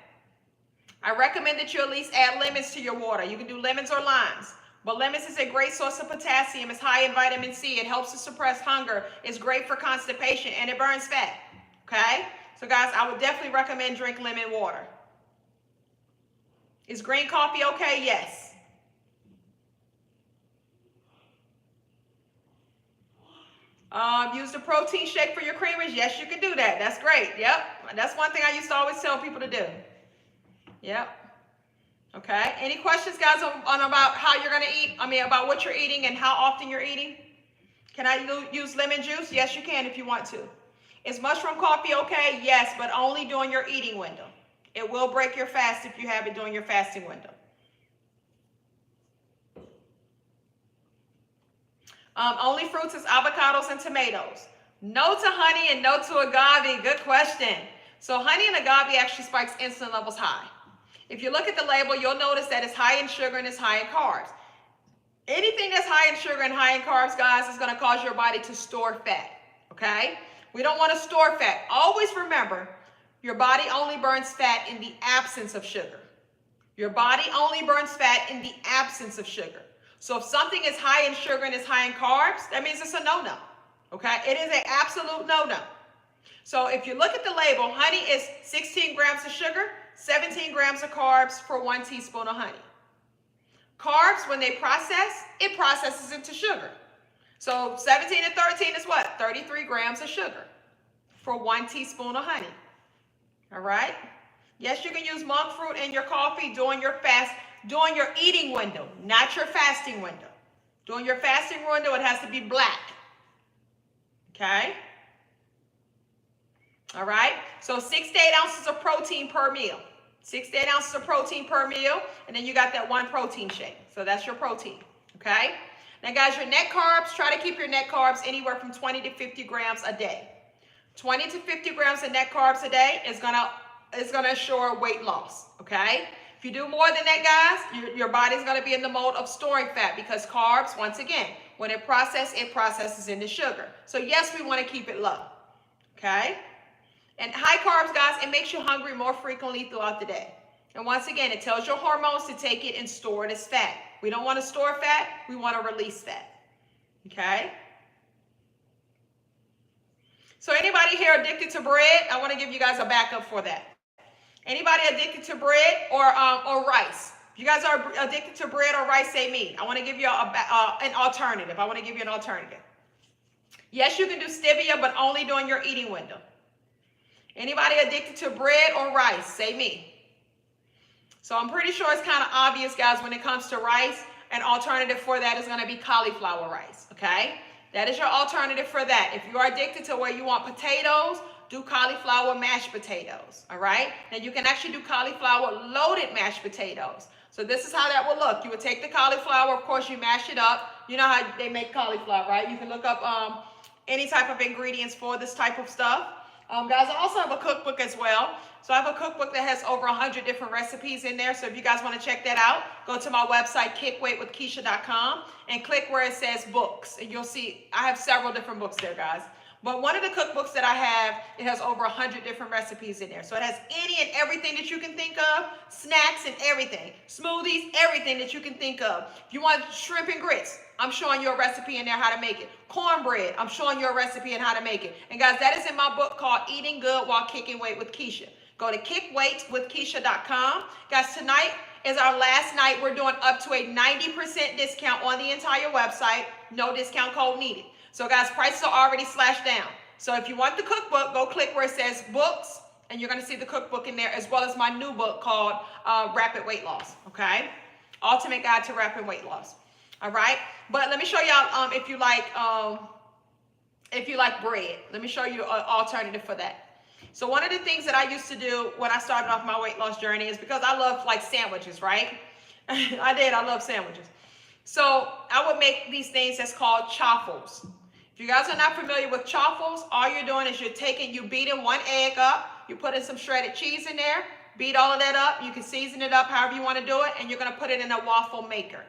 I recommend that you at least add lemons to your water. You can do lemons or limes. But lemons is a great source of potassium. It's high in vitamin C. It helps to suppress hunger. It's great for constipation, and it burns fat. Okay? So, guys, I would definitely recommend drink lemon water. Is green coffee okay? Yes. Use the protein shake for your creamers. Yes, you can do that. That's great. Yep. That's one thing I used to always tell people to do. Yep. Okay. Any questions, guys, on about how you're going to eat? About what you're eating and how often you're eating? Can I use lemon juice? Yes, you can if you want to. Is mushroom coffee okay? Yes, but only during your eating window. It will break your fast if you have it during your fasting window. Only fruits is avocados and tomatoes. No to honey and no to agave. Good question. So honey and agave actually spikes insulin levels high. If you look at the label, you'll notice that it's high in sugar and it's high in carbs. Anything that's high in sugar and high in carbs, guys, is going to cause your body to store fat. Okay? We don't want to store fat. Always remember, your body only burns fat in the absence of sugar. Your body only burns fat in the absence of sugar. So if something is high in sugar and is high in carbs, that means it's a no-no. Okay? It is an absolute no-no. So if you look at the label, honey is 16 grams of sugar, 17 grams of carbs for 1 teaspoon of honey. Carbs, when they process, it processes into sugar. So 17 and 13 is what? 33 grams of sugar for 1 teaspoon of honey. All right? Yes, you can use monk fruit in your coffee during your fast, during your eating window, not your fasting window. During your fasting window, it has to be black. Okay? All right? So 6 to 8 ounces of protein per meal. 6 to 8 ounces of protein per meal. And then you got that one protein shake. So that's your protein. Okay? Now, guys, your net carbs, try to keep your net carbs anywhere from 20 to 50 grams a day. 20 to 50 grams of net carbs a day is gonna assure weight loss. Okay? If you do more than that, guys, your body's going to be in the mode of storing fat because carbs, once again, when it processes into sugar. So yes, we want to keep it low. Okay? And high carbs, guys, it makes you hungry more frequently throughout the day. And once again, it tells your hormones to take it and store it as fat. We don't want to store fat. We want to release fat. Okay? So anybody here addicted to bread? I want to give you guys a backup for that. Anybody addicted to bread or rice? If you guys are addicted to bread or rice, say me. I want to give you an alternative. I want to give you an alternative. Yes, you can do stevia, but only during your eating window. Anybody addicted to bread or rice, say me. So I'm pretty sure it's kind of obvious, guys, when it comes to rice. An alternative for that is going to be cauliflower rice, okay? That is your alternative for that. If you are addicted to where you want potatoes, do cauliflower mashed potatoes, all right? Now, you can actually do cauliflower loaded mashed potatoes. So this is how that will look. You would take the cauliflower, of course, you mash it up. You know how they make cauliflower, right? You can look up any type of ingredients for this type of stuff. Guys, I also have a cookbook as well. So I have a cookbook that has over 100 different recipes in there. So if you guys want to check that out, go to my website, kickweightwithkeisha.com, and click where it says books. And you'll see I have several different books there, guys. But one of the cookbooks that I have, it has over 100 different recipes in there. So it has any and everything that you can think of, snacks and everything, smoothies, everything that you can think of. If you want shrimp and grits, I'm showing you a recipe in there how to make it. Cornbread, I'm showing you a recipe and how to make it. And guys, that is in my book called Eating Good While Kicking Weight with Keisha. Go to kickweightwithkeisha.com. Guys, tonight is our last night. We're doing up to a 90% discount on the entire website. No discount code needed. So guys, prices are already slashed down. So if you want the cookbook, go click where it says books, and you're going to see the cookbook in there, as well as my new book called Rapid Weight Loss, okay? Ultimate Guide to Rapid Weight Loss. All right? But let me show y'all if you like bread. Let me show you an alternative for that. So one of the things that I used to do when I started off my weight loss journey is because I love like sandwiches, right? I love sandwiches. So I would make these things that's called chaffles. If you guys are not familiar with chaffles, all you're doing is you're beating one egg up, you put in some shredded cheese in there, beat all of that up, you can season it up however you want to do it, and you're going to put it in a waffle maker.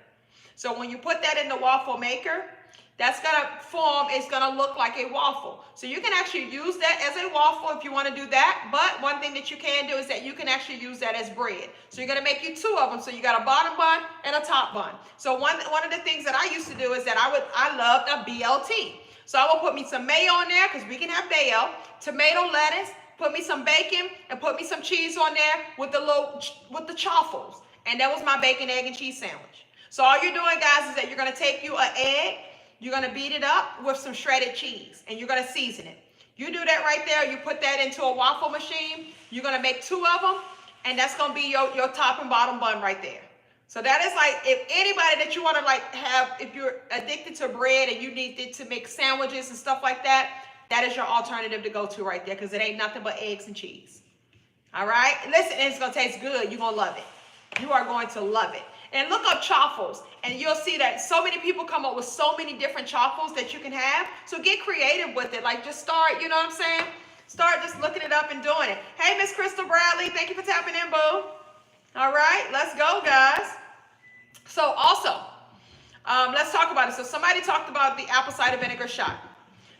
So when you put that in the waffle maker, that's going to form, it's going to look like a waffle. So you can actually use that as a waffle if you want to do that. But one thing that you can do is that you can actually use that as bread. So you're going to make you two of them. So you got a bottom bun and a top bun. So one of the things that I used to do is that I loved a BLT. So I will put me some mayo on there because we can have mayo, tomato, lettuce, put me some bacon, and put me some cheese on there with the chaffles. And that was my bacon, egg, and cheese sandwich. So all you're doing, guys, is that you're going to take you an egg, you're going to beat it up with some shredded cheese, and you're going to season it. You do that right there. You put that into a waffle machine. You're going to make two of them, and that's going to be your top and bottom bun right there. So that is like, if anybody that you want to like have, if you're addicted to bread and you need it to make sandwiches and stuff like that, that is your alternative to go to right there, because it ain't nothing but eggs and cheese. All right? Listen, it's going to taste good. You're going to love it. You are going to love it. And look up chaffles, and you'll see that so many people come up with so many different chaffles that you can have. So get creative with it. Like, just start, you know what I'm saying? Start just looking it up and doing it. Hey, Miss Crystal Bradley, thank you for tapping in, boo. All right, let's go, guys. So also, let's talk about it. So somebody talked about the apple cider vinegar shot.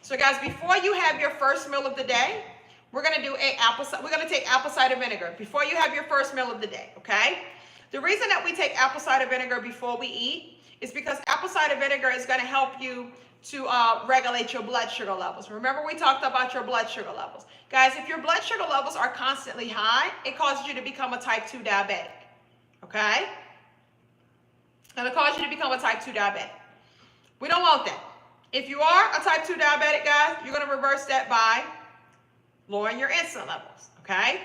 So guys, before you have your first meal of the day, we're going to do we're going to take apple cider vinegar before you have your first meal of the day, okay? The reason that we take apple cider vinegar before we eat is because apple cider vinegar is going to help you to regulate your blood sugar levels. Remember, we talked about your blood sugar levels. Guys, if your blood sugar levels are constantly high, it causes you to become a type 2 diabetic, okay? It'll cause you to become a type 2 diabetic. We don't want that. If you are a type 2 diabetic, guys, you're going to reverse that by lowering your insulin levels, okay?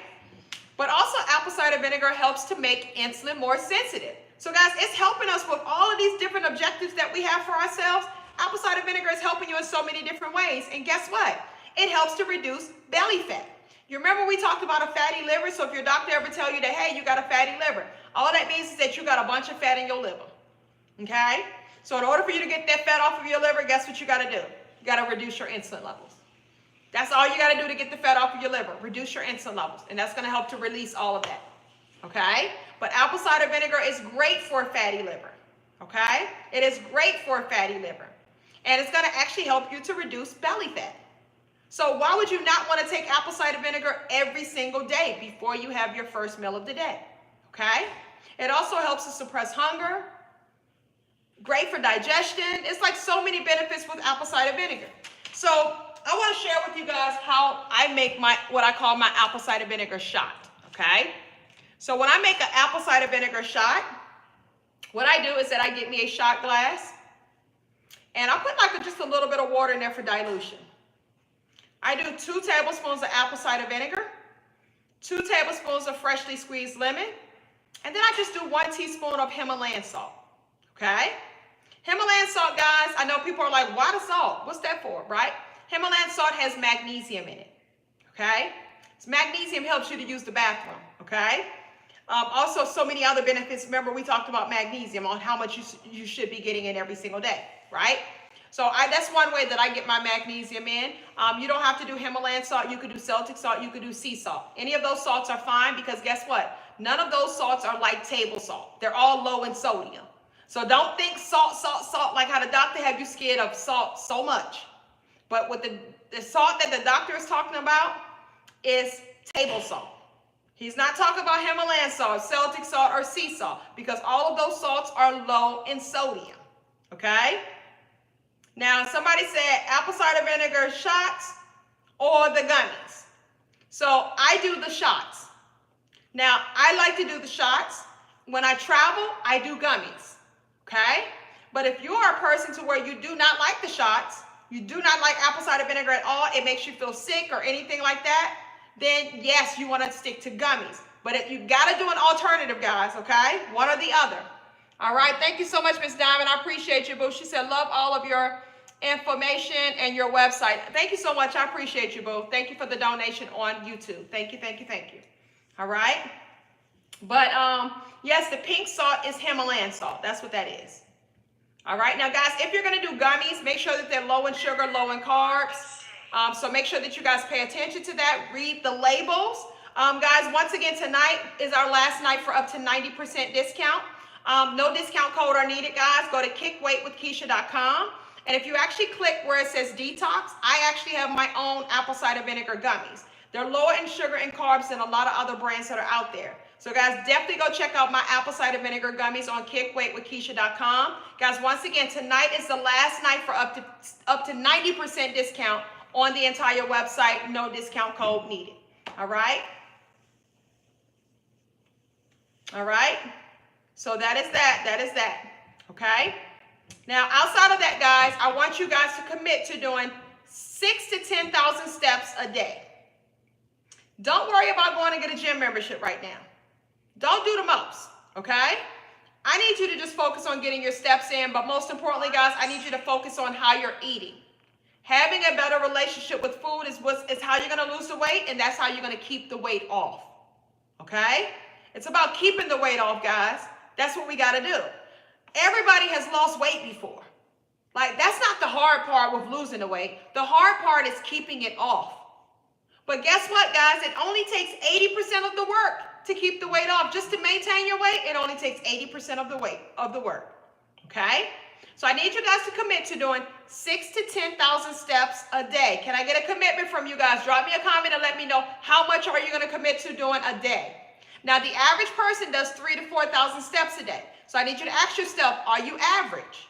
But also, apple cider vinegar helps to make insulin more sensitive. So guys, it's helping us with all of these different objectives that we have for ourselves. Apple cider vinegar is helping you in so many different ways. And guess what? It helps to reduce belly fat. You remember we talked about a fatty liver? So if your doctor ever tell you that, hey, you got a fatty liver, all that means is that you got a bunch of fat in your liver. Okay? So in order for you to get that fat off of your liver, guess what you got to do? You got to reduce your insulin levels. That's all you got to do to get the fat off of your liver. Reduce your insulin levels. And that's going to help to release all of that. Okay? But apple cider vinegar is great for a fatty liver. Okay? It is great for a fatty liver. And it's going to actually help you to reduce belly fat. So why would you not want to take apple cider vinegar every single day before you have your first meal of the day? Okay? It also helps to suppress hunger. Great for digestion. It's like so many benefits with apple cider vinegar. So I want to share with you guys how I make what I call my apple cider vinegar shot. Okay? So when I make an apple cider vinegar shot, what I do is that I get me a shot glass and I put like just a little bit of water in there for dilution. I do 2 tablespoons of apple cider vinegar, 2 tablespoons of freshly squeezed lemon, and then I just do 1 teaspoon of Himalayan salt, okay? Himalayan salt, guys, I know people are like, why the salt? What's that for, right? Himalayan salt has magnesium in it, okay? Magnesium helps you to use the bathroom, okay? Also, so many other benefits. Remember, we talked about magnesium on how much you should be getting in every single day, right? So that's one way that I get my magnesium in. You don't have to do Himalayan salt. You could do Celtic salt. You could do sea salt. Any of those salts are fine because guess what? None of those salts are like table salt. They're all low in sodium. So don't think salt, salt, salt, like how the doctor had you scared of salt so much. But with the salt that the doctor is talking about is table salt. He's not talking about Himalayan salt, Celtic salt, or sea salt because all of those salts are low in sodium, okay? Now, somebody said apple cider vinegar shots or the gummies. So I do the shots. Now, I like to do the shots. When I travel, I do gummies, okay? But if you are a person to where you do not like the shots, you do not like apple cider vinegar at all, it makes you feel sick or anything like that, then yes, you want to stick to gummies. But you got to do an alternative, guys, okay? One or the other. All right, thank you so much, Miss Diamond. I appreciate you, boo. She said, love all of your information and your website. Thank you so much. I appreciate you, boo. Thank you for the donation on YouTube. Thank you, thank you, thank you. All right. But yes, the pink salt is Himalayan salt. That's what that is. All right. Now, guys, if you're going to do gummies, make sure that they're low in sugar, low in carbs. So make sure that you guys pay attention to that. Read the labels. Guys, once again, tonight is our last night for up to 90% discount. No discount code are needed, guys. Go to kickweightwithkeisha.com. And if you actually click where it says detox, I actually have my own apple cider vinegar gummies. They're lower in sugar and carbs than a lot of other brands that are out there. So guys, definitely go check out my apple cider vinegar gummies on kickweightwithkeisha.com. Guys, once again, tonight is the last night for up to 90% discount on the entire website. No discount code needed. All right? All right? So that is that. That is that. Okay? Now, outside of that, guys, I want you guys to commit to doing 6,000 to 10,000 steps a day. Don't worry about going to get a gym membership right now. Don't do the most, okay? I need you to just focus on getting your steps in, but most importantly, guys, I need you to focus on how you're eating. Having a better relationship with food is how you're going to lose the weight, and that's how you're going to keep the weight off, okay? It's about keeping the weight off, guys. That's what we got to do. Everybody has lost weight before. Like, that's not the hard part with losing the weight. The hard part is keeping it off. But guess what, guys? It only takes 80% of the work to keep the weight off. Just to maintain your weight, it only takes 80% of the work. Okay? So I need you guys to commit to doing 6,000 to 10,000 steps a day. Can I get a commitment from you guys? Drop me a comment and let me know how much are you going to commit to doing a day. Now, the average person does 3,000 to 4,000 steps a day. So I need you to ask yourself, are you average?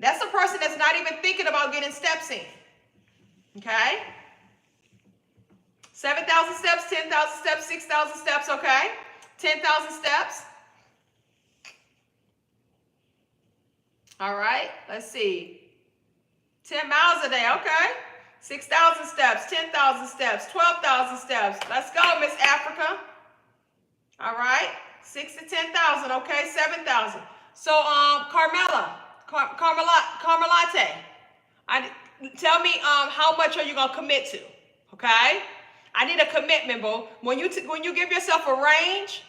That's a person that's not even thinking about getting steps in. Okay? 7,000 steps, 10,000 steps, 6,000 steps, okay? 10,000 steps. All right, let's see. 10 miles a day, okay? 6,000 steps, 10,000 steps, 12,000 steps. Let's go, Miss Africa. All right, 6,000 to 10,000, okay? 7,000. So, Carmelate, tell me how much are you gonna commit to, okay? I need a commitment, boo. When you give yourself a range,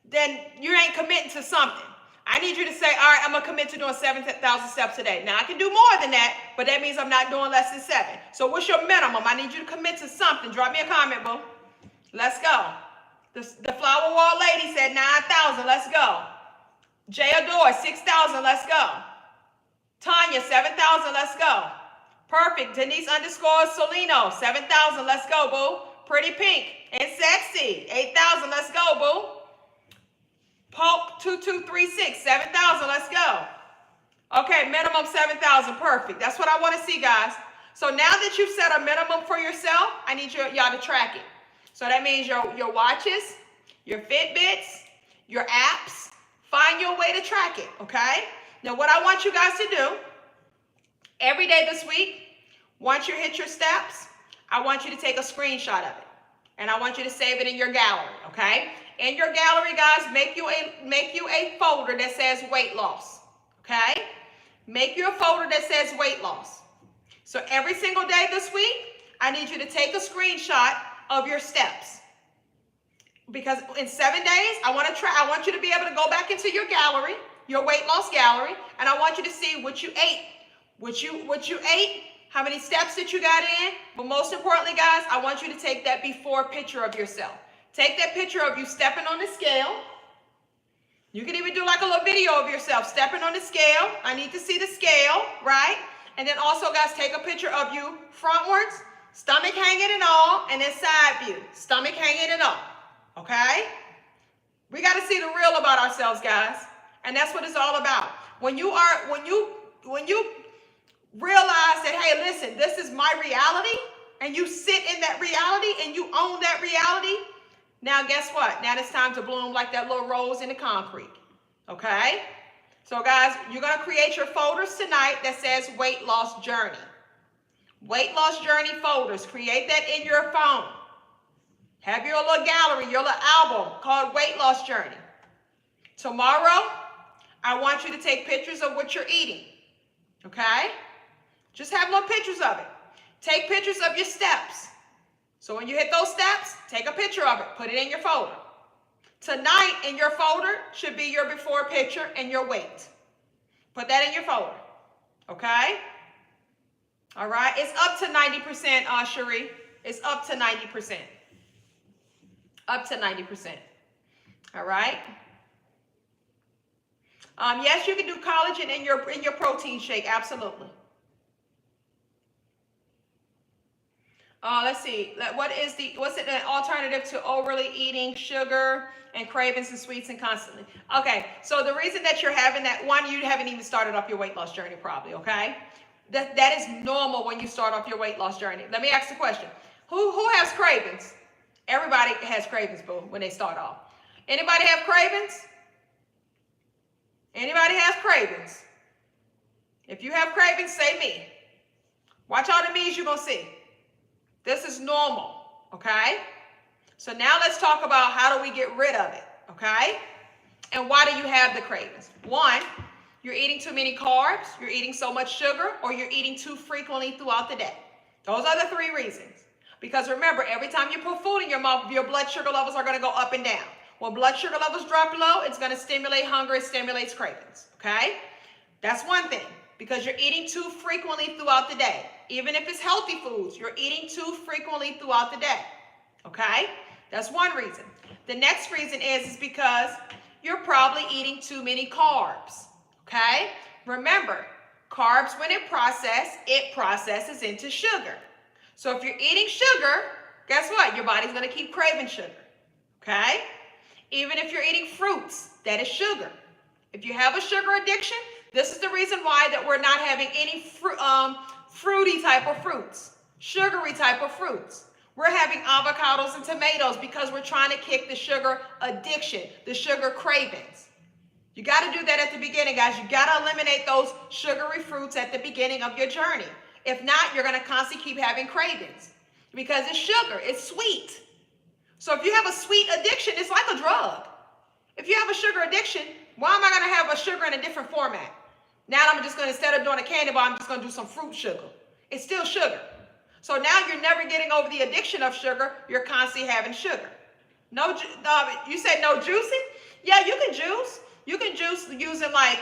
then you ain't committing to something. I need you to say, all right, I'm going to commit to doing 7,000 steps a day. Now, I can do more than that, but that means I'm not doing less than 7. So what's your minimum? I need you to commit to something. Drop me a comment, boo. Let's go. The Flower Wall lady said 9,000. Let's go. Jay Adore, 6,000. Let's go. Tanya, 7,000. Let's go. Perfect. Denise _ Solino, 7,000. Let's go, boo. Pretty Pink and Sexy, 8,000. Let's go, boo. Poke 2236, 7,000. Let's go. Okay, minimum 7,000. Perfect. That's what I want to see, guys. So now that you've set a minimum for yourself, I need y'all to track it. So that means your watches, your Fitbits, your apps. Find your way to track it, okay? Now, what I want you guys to do, every day this week, once you hit your steps, I want you to take a screenshot of it. And I want you to save it in your gallery, okay? In your gallery, guys, make you a folder that says weight loss, okay? Make you a folder that says weight loss. So every single day this week, I need you to take a screenshot of your steps. Because in 7 days, I want you to be able to go back into your gallery, your weight loss gallery, and I want you to see what you ate. What you ate, how many steps that you got in, but most importantly, guys, I want you to take that before picture of yourself. Take that picture of you stepping on the scale. You can even do like a little video of yourself stepping on the scale. I need to see the scale, right? And then also, guys, take a picture of you frontwards, stomach hanging and all, and then side view, stomach hanging and all, okay? We got to see the real about ourselves, guys, and that's what it's all about. When you realize that, hey, listen, this is my reality, and you sit in that reality and you own that reality, now guess what? Now it's time to bloom like that little rose in the concrete, okay? So guys, you're going to create your folders tonight that says weight loss journey. Weight loss journey folders. Create that in your phone. Have your little gallery, your little album called weight loss journey. Tomorrow, I want you to take pictures of what you're eating, okay? Just have little pictures of it. Take pictures of your steps. So when you hit those steps, take a picture of it. Put it in your folder. Tonight in your folder should be your before picture and your weight. Put that in your folder. Okay? All right. It's up to 90%, Cherie. It's up to 90%. Up to 90%. All right. Yes, you can do collagen in your protein shake. Absolutely. Let's see. What's an alternative to overly eating sugar and cravings and sweets and constantly? Okay, so the reason that you're having that, one, you haven't even started off your weight loss journey probably, okay? That is normal when you start off your weight loss journey. Let me ask the question. Who has cravings? Everybody has cravings, boo, when they start off. Anybody have cravings? Anybody has cravings? If you have cravings, say me. Watch all the me's you're going to see. This is normal, okay? So now let's talk about how do we get rid of it, okay? And why do you have the cravings? One, you're eating too many carbs, you're eating so much sugar, or you're eating too frequently throughout the day. Those are the 3 reasons. Because remember, every time you put food in your mouth, your blood sugar levels are going to go up and down. When blood sugar levels drop low, it's going to stimulate hunger, it stimulates cravings, okay? That's one thing. Because you're eating too frequently throughout the day. Even if it's healthy foods, you're eating too frequently throughout the day. Okay? That's one reason. The next reason is because you're probably eating too many carbs. Okay? Remember, carbs, when it processes into sugar. So if you're eating sugar, guess what? Your body's going to keep craving sugar. Okay? Even if you're eating fruits, that is sugar. If you have a sugar addiction, this is the reason why that we're not having any fruity type of fruits, sugary type of fruits. We're having avocados and tomatoes because we're trying to kick the sugar addiction, the sugar cravings. You got to do that at the beginning, guys. You got to eliminate those sugary fruits at the beginning of your journey. If not, you're going to constantly keep having cravings because it's sugar, it's sweet. So if you have a sweet addiction, it's like a drug. If you have a sugar addiction, why am I going to have a sugar in a different format? Now I'm just going to, instead of doing a candy bar, I'm just going to do some fruit sugar. It's still sugar. So now you're never getting over the addiction of sugar. You're constantly having sugar. No, you said no juicing? Yeah, you can juice. You can juice using like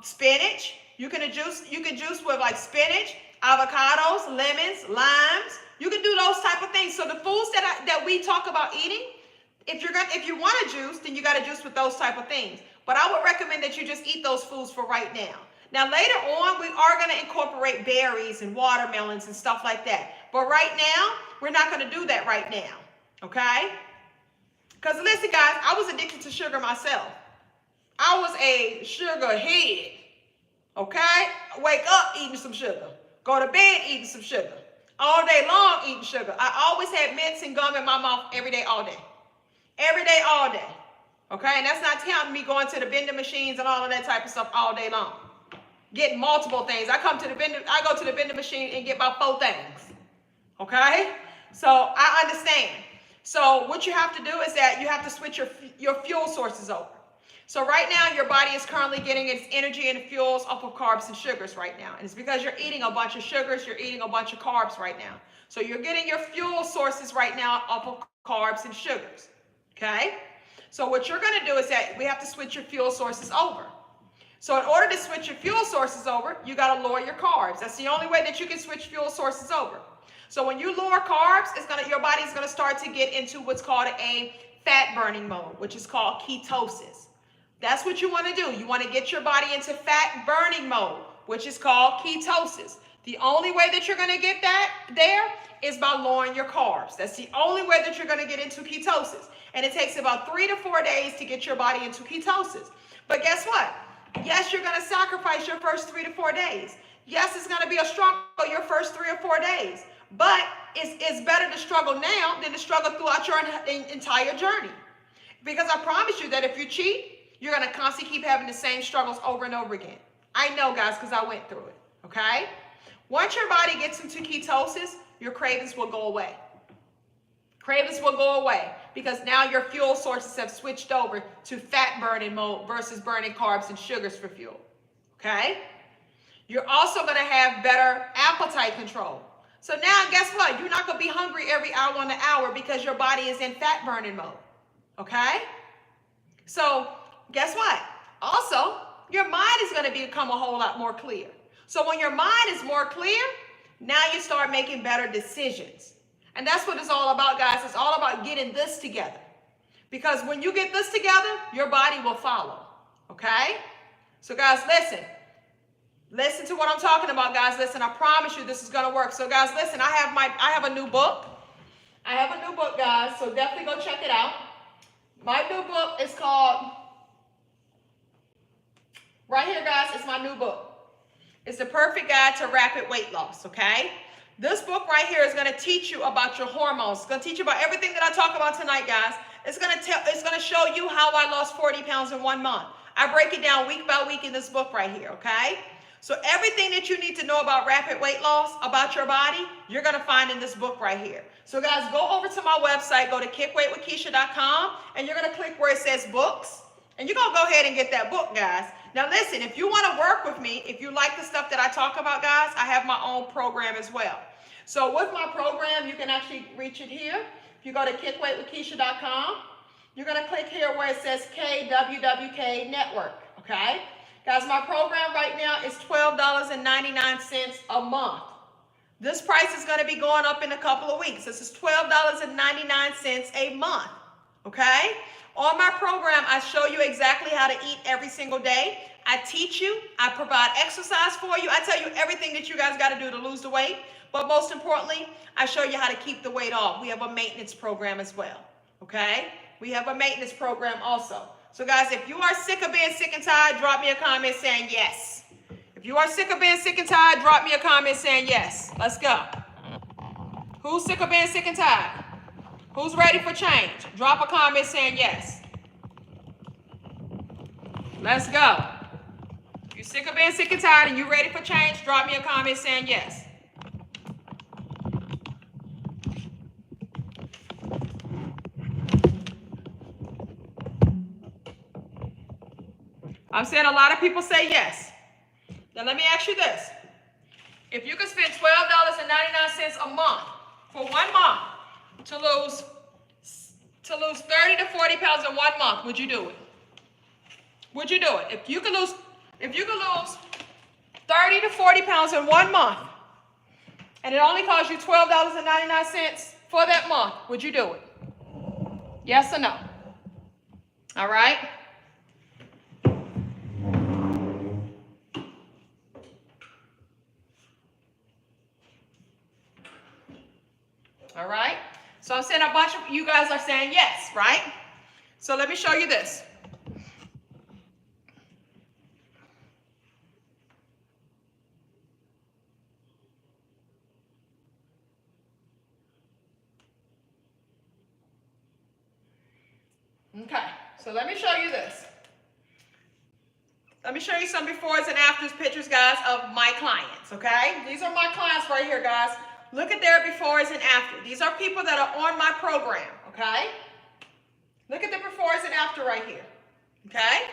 spinach. You can juice with like spinach, avocados, lemons, limes. You can do those type of things. So the foods that we talk about eating, if you want to juice, then you got to juice with those type of things. But I would recommend that you just eat those foods for right now. Now later on, we are going to incorporate berries and watermelons and stuff like that. But right now, we're not going to do that right now. Okay? Because listen, guys, I was addicted to sugar myself. I was a sugar head. Okay? Wake up eating some sugar. Go to bed eating some sugar. All day long eating sugar. I always had mints and gum in my mouth every day, all day. Every day, all day. Okay? And that's not counting me going to the vending machines and all of that type of stuff all day long. Getting multiple things. I go to the vending machine and get about 4 things. Okay? So I understand. So what you have to do is that you have to switch your fuel sources over. So right now, your body is currently getting its energy and fuels off of carbs and sugars right now. And it's because you're eating a bunch of sugars, you're eating a bunch of carbs right now. So you're getting your fuel sources right now off of carbs and sugars. Okay? So what you're going to do is that we have to switch your fuel sources over. So in order to switch your fuel sources over, you got to lower your carbs. That's the only way that you can switch fuel sources over. So when you lower carbs, your body is going to start to get into what's called a fat burning mode, which is called ketosis. That's what you want to do. You want to get your body into fat burning mode, which is called ketosis. The only way that you're going to get that there is by lowering your carbs. That's the only way that you're going to get into ketosis. And it takes about 3 to 4 days to get your body into ketosis. But guess what? Yes, you're going to sacrifice your first 3 to 4 days. Yes, it's going to be a struggle your first 3 or 4 days. But it's better to struggle now than to struggle throughout your entire journey. Because I promise you that if you cheat, you're going to constantly keep having the same struggles over and over again. I know, guys, because I went through it. Okay? Once your body gets into ketosis, your cravings will go away. Cravings will go away because now your fuel sources have switched over to fat burning mode versus burning carbs and sugars for fuel. Okay? You're also going to have better appetite control. So now, guess what? You're not going to be hungry every hour on the hour because your body is in fat burning mode. Okay? So, guess what? Also, your mind is going to become a whole lot more clear. So when your mind is more clear, now you start making better decisions. And that's what it's all about, guys. It's all about getting this together. Because when you get this together, your body will follow. Okay? So guys, listen. Listen to what I'm talking about, guys. Listen, I promise you this is going to work. So guys, listen, I have a new book. I have a new book, guys. So definitely go check it out. My new book is called, right here, guys, it's my new book. It's the perfect guide to rapid weight loss, okay? This book right here is going to teach you about your hormones. It's going to teach you about everything that I talk about tonight, guys. It's going to show you how I lost 40 pounds in 1 month. I break it down week by week in this book right here, okay? So everything that you need to know about rapid weight loss, about your body, you're going to find in this book right here. So guys, go over to my website, go to kickweightwithkeisha.com, and you're going to click where it says books, and you're going to go ahead and get that book, guys. Now listen, if you want to work with me, if you like the stuff that I talk about, guys, I have my own program as well. So with my program, you can actually reach it here. If you go to kickweightwithkeisha.com, you're going to click here where it says KWWK Network, okay? Guys, my program right now is $12.99 a month. This price is going to be going up in a couple of weeks. This is $12.99 a month, okay? On my program, I show you exactly how to eat every single day. I teach you. I provide exercise for you. I tell you everything that you guys got to do to lose the weight. But most importantly, I show you how to keep the weight off. We have a maintenance program as well, okay? We have a maintenance program also. So guys, if you are sick of being sick and tired, drop me a comment saying yes. If you are sick of being sick and tired, drop me a comment saying yes. Let's go. Who's sick of being sick and tired? Who's ready for change? Drop a comment saying yes. Let's go. If you're sick of being sick and tired and you're ready for change, drop me a comment saying yes. I'm saying a lot of people say yes. Now let me ask you this. If you could spend $12 a month for 1 month to lose 30 to 40 pounds in 1 month, would you do it? Would you do it? If you could lose 30 to 40 pounds in 1 month, and it only costs you $12.99 for that month, would you do it? Yes or no? All right? All right? So I'm saying a bunch of you guys are saying yes, right? So let me show you this. Okay, so let me show you this. Let me show you some befores and afters pictures, guys, of my clients, okay? These are my clients right here, guys. Look at their befores and after. These are people that are on my program, okay? Look at the befores and after right here, okay?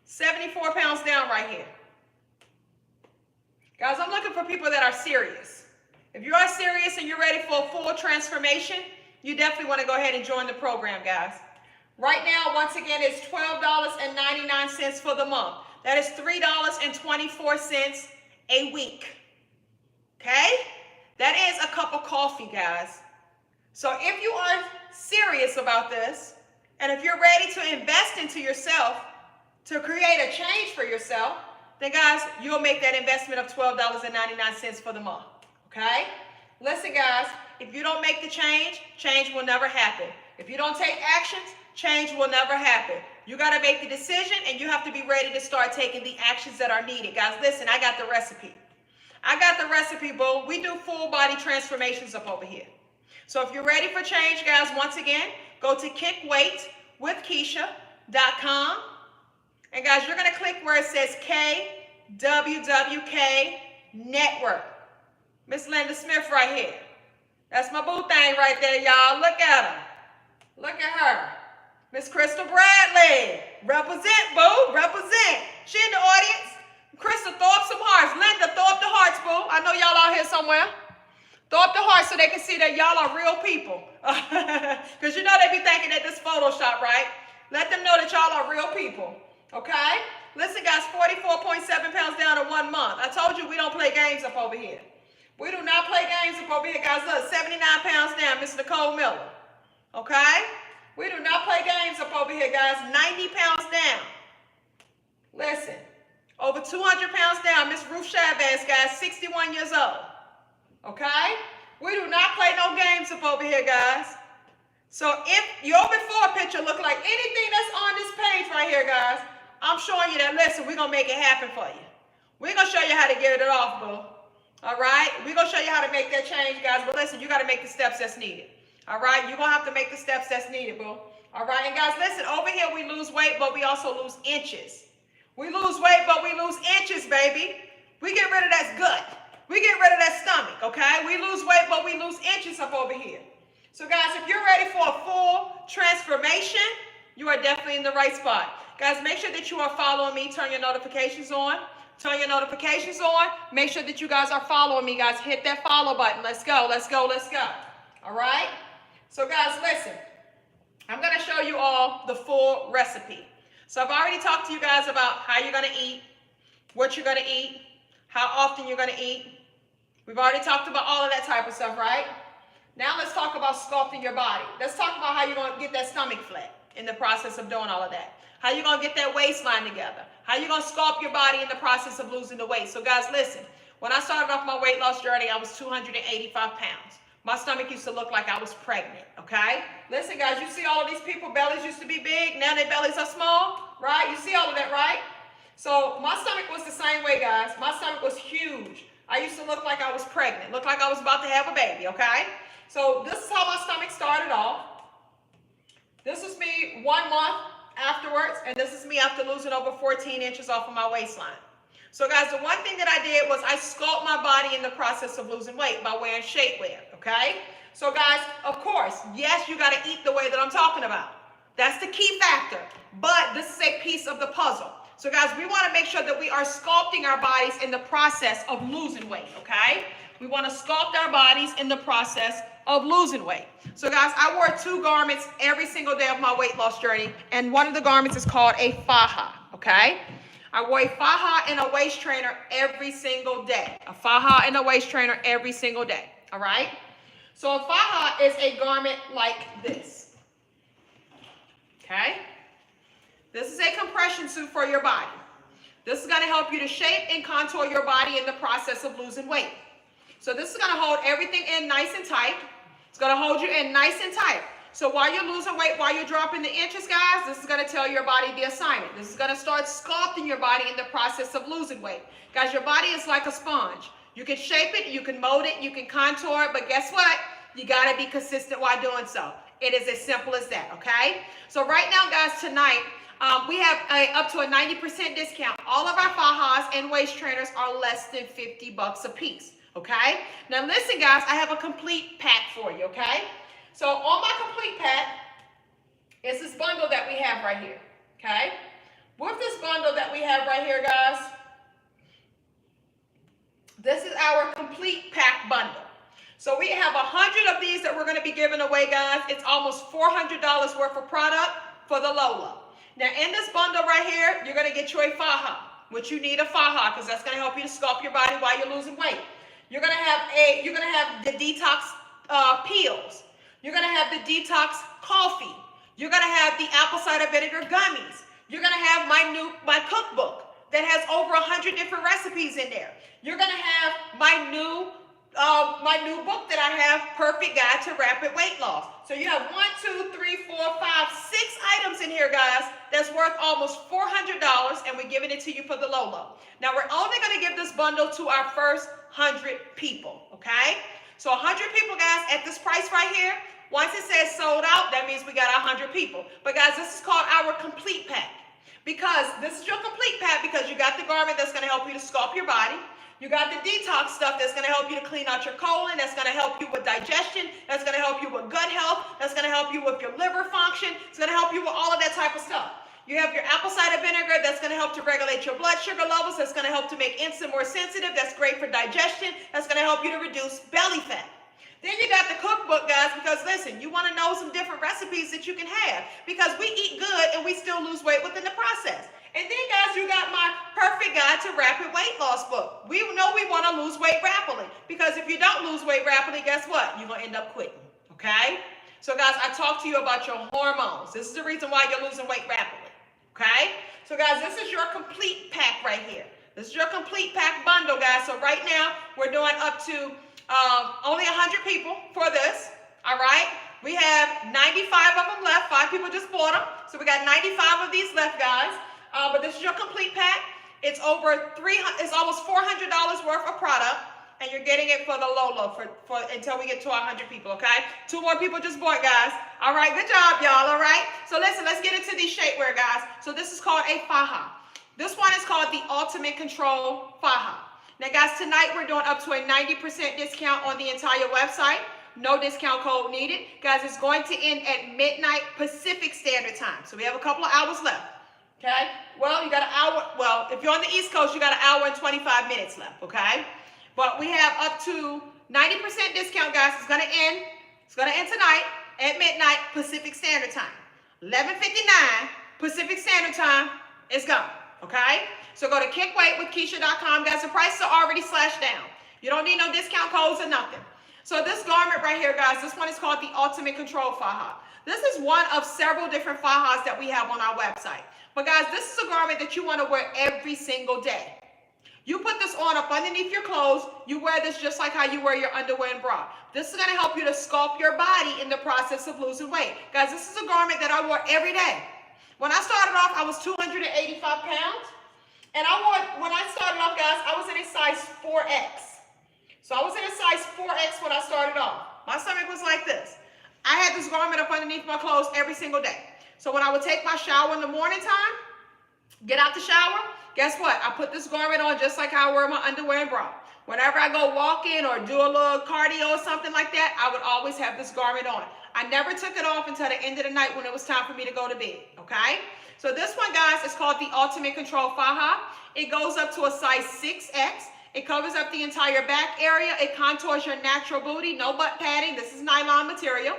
74 pounds down right here. Guys, I'm looking for people that are serious. If you are serious and you're ready for a full transformation, you definitely want to go ahead and join the program, guys. Right now, once again, it's $12.99 for the month. That is $3.24 a week. Okay? That is a cup of coffee, guys. So if you are serious about this, and if you're ready to invest into yourself, to create a change for yourself, then guys, you'll make that investment of $12.99 for the month. Okay? Listen, guys, if you don't make the change, change will never happen. If you don't take actions, change will never happen. You got to make the decision, and you have to be ready to start taking the actions that are needed. Guys, listen, I got the recipe. I got the recipe, boo. We do full body transformations up over here. So if you're ready for change, guys, once again, go to kickweightwithkeisha.com. And guys, you're going to click where it says KWWK Network. Miss Linda Smith right here. That's my boo thing right there, y'all. Look at her. Look at her. Miss Crystal Bradley. Represent, boo. Represent. She in the audience. Crystal, throw up some hearts. Linda, throw up the hearts, boo. I know y'all out here somewhere. Throw up the hearts so they can see that y'all are real people. Because you know they be thinking that this Photoshop, right? Let them know that y'all are real people. Okay? Listen, guys, 44.7 pounds down in 1 month. I told you we don't play games up over here. We do not play games up over here, guys. Look, 79 pounds down, Miss Nicole Miller. Okay? We do not play games up over here, guys. 90 pounds down. Listen. Over 200 pounds down, Miss Ruth Chavez, guys, 61 years old. Okay? We do not play no games up over here, guys. So if your before picture look like anything that's on this page right here, guys, I'm showing you that, listen, we're going to make it happen for you. We're going to show you how to get it off, boo. All right? We're going to show you how to make that change, guys. But listen, you got to make the steps that's needed. All right? You're going to have to make the steps that's needed, boo. All right? And guys, listen, over here we lose weight, but we also lose inches. We lose weight, but we lose inches, baby. We get rid of that gut. We get rid of that stomach, okay? We lose weight, but we lose inches up over here. So, guys, if you're ready for a full transformation, you are definitely in the right spot. Guys, make sure that you are following me. Turn your notifications on. Turn your notifications on. Make sure that you guys are following me, guys. Hit that follow button. Let's go, let's go, let's go. All right? So, guys, listen. I'm going to show you all the full recipe. So I've already talked to you guys about how you're going to eat, what you're going to eat, how often you're going to eat. We've already talked about all of that type of stuff, right? Now let's talk about sculpting your body. Let's talk about how you're going to get that stomach flat in the process of doing all of that. How you're going to get that waistline together. How you're going to sculpt your body in the process of losing the weight. So guys, listen. When I started off my weight loss journey, I was 285 pounds. My stomach used to look like I was pregnant, okay? Listen, guys, you see all of these people, bellies used to be big. Now their bellies are small, right? You see all of that, right? So my stomach was the same way, guys. My stomach was huge. I used to look like I was pregnant, look like I was about to have a baby, okay? So this is how my stomach started off. This is me 1 month afterwards, and this is me after losing over 14 inches off of my waistline. So guys, the one thing that I did was I sculpted my body in the process of losing weight by wearing shapewear, okay? So guys, of course, yes, you got to eat the way that I'm talking about. That's the key factor. But this is a piece of the puzzle. So guys, we want to make sure that we are sculpting our bodies in the process of losing weight, okay? We want to sculpt our bodies in the process of losing weight. So guys, I wore 2 garments every single day of my weight loss journey, and one of the garments is called a faja, okay? I wore a faja and a waist trainer every single day. A faja and a waist trainer every single day, all right? So a faja is a garment like this, okay? This is a compression suit for your body. This is going to help you to shape and contour your body in the process of losing weight. So this is going to hold everything in nice and tight. It's going to hold you in nice and tight. So while you're losing weight, while you're dropping the inches, guys, this is going to tell your body the assignment. This is going to start sculpting your body in the process of losing weight. Guys, your body is like a sponge. You can shape it, you can mold it, you can contour it, but guess what? You got to be consistent while doing so. It is as simple as that, okay? So right now, guys, tonight, we have up to a 90% discount. All of our fajas and waist trainers are less than $50 a piece, okay? Now listen, guys, I have a complete pack for you, okay? So on my complete pack is this bundle that we have right here, okay? With this bundle that we have right here, guys, this is our complete pack bundle. So we have 100 of these that we're going to be giving away, guys. It's almost $400 worth of product for the low. Now, in this bundle right here, you're going to get you a faja, which you need a faja because that's going to help you to sculpt your body while you're losing weight. You're going to have the detox peels. You're going to have the detox coffee. You're going to have the apple cider vinegar gummies. You're going to have my cookbook that has over 100 different recipes in there. You're going to have my new book that I have, Perfect Guide to Rapid Weight Loss. So you have 1, 2, 3, 4, 5, 6 items in here, guys, that's worth almost $400, and we're giving it to you for the low. Now, we're only going to give this bundle to our first 100 people, okay? So 100 people, guys, at this price right here, once it says sold out, that means we got 100 people. But, guys, this is called our complete pack because this is your complete pack because you got the garment that's going to help you to sculpt your body. You got the detox stuff that's going to help you to clean out your colon, that's going to help you with digestion, that's going to help you with gut health, that's going to help you with your liver function, it's going to help you with all of that type of stuff. You have your apple cider vinegar that's going to help to regulate your blood sugar levels, that's going to help to make insulin more sensitive, that's great for digestion, that's going to help you to reduce belly fat. Then you got the cookbook, guys, because listen, you want to know some different recipes that you can have because we eat good and we still lose weight within the process. And then, guys, you got my Perfect Guide to Rapid Weight Loss book. We know we want to lose weight rapidly because if you don't lose weight rapidly, guess what? You're going to end up quitting, okay? So, guys, I talked to you about your hormones. This is the reason why you're losing weight rapidly, okay? So, guys, this is your complete pack right here. This is your complete pack bundle, guys. So, right now, we're doing up to only 100 people for this, all right? We have 95 of them left. 5 people just bought them. So, we got 95 of these left, guys. But this is your complete pack. It's almost $400 worth of product, and you're getting it for the low for until we get to 100 people, okay? 2 more people just bought, guys. All right, good job, y'all, all right? So listen, let's get into these shapewear, guys. So this is called a faja. This one is called the Ultimate Control Faja. Now, guys, tonight we're doing up to a 90% discount on the entire website. No discount code needed. Guys, it's going to end at midnight Pacific Standard Time. So we have a couple of hours left. Okay, well, you got an hour. Well, if you're on the East Coast, you got an hour and 25 minutes left, okay? But we have up to 90% discount, guys. It's going to end. It's going to end tonight at midnight Pacific Standard Time. 11:59 Pacific Standard Time is gone, okay? So go to kickweightwithkeisha.com, guys. The prices are already slashed down. You don't need no discount codes or nothing. So this garment right here, guys, this one is called the Ultimate Control Faja. This is one of several different fajas that we have on our website. But guys, this is a garment that you want to wear every single day. You put this on up underneath your clothes. You wear this just like how you wear your underwear and bra. This is going to help you to sculpt your body in the process of losing weight. Guys, this is a garment that I wore every day. When I started off, I was 285 pounds. And when I started off, guys, I was in a size 4X. So I was in a size 4X when I started off. My stomach was like this. I had this garment up underneath my clothes every single day. So when I would take my shower in the morning time, get out the shower, guess what? I put this garment on just like how I wear my underwear and bra. Whenever I go walking or do a little cardio or something like that, I would always have this garment on. I never took it off until the end of the night when it was time for me to go to bed, okay? So this one, guys, is called the Ultimate Control Faja. It goes up to a size 6X. It covers up the entire back area. It contours your natural booty. No butt padding. This is nylon material.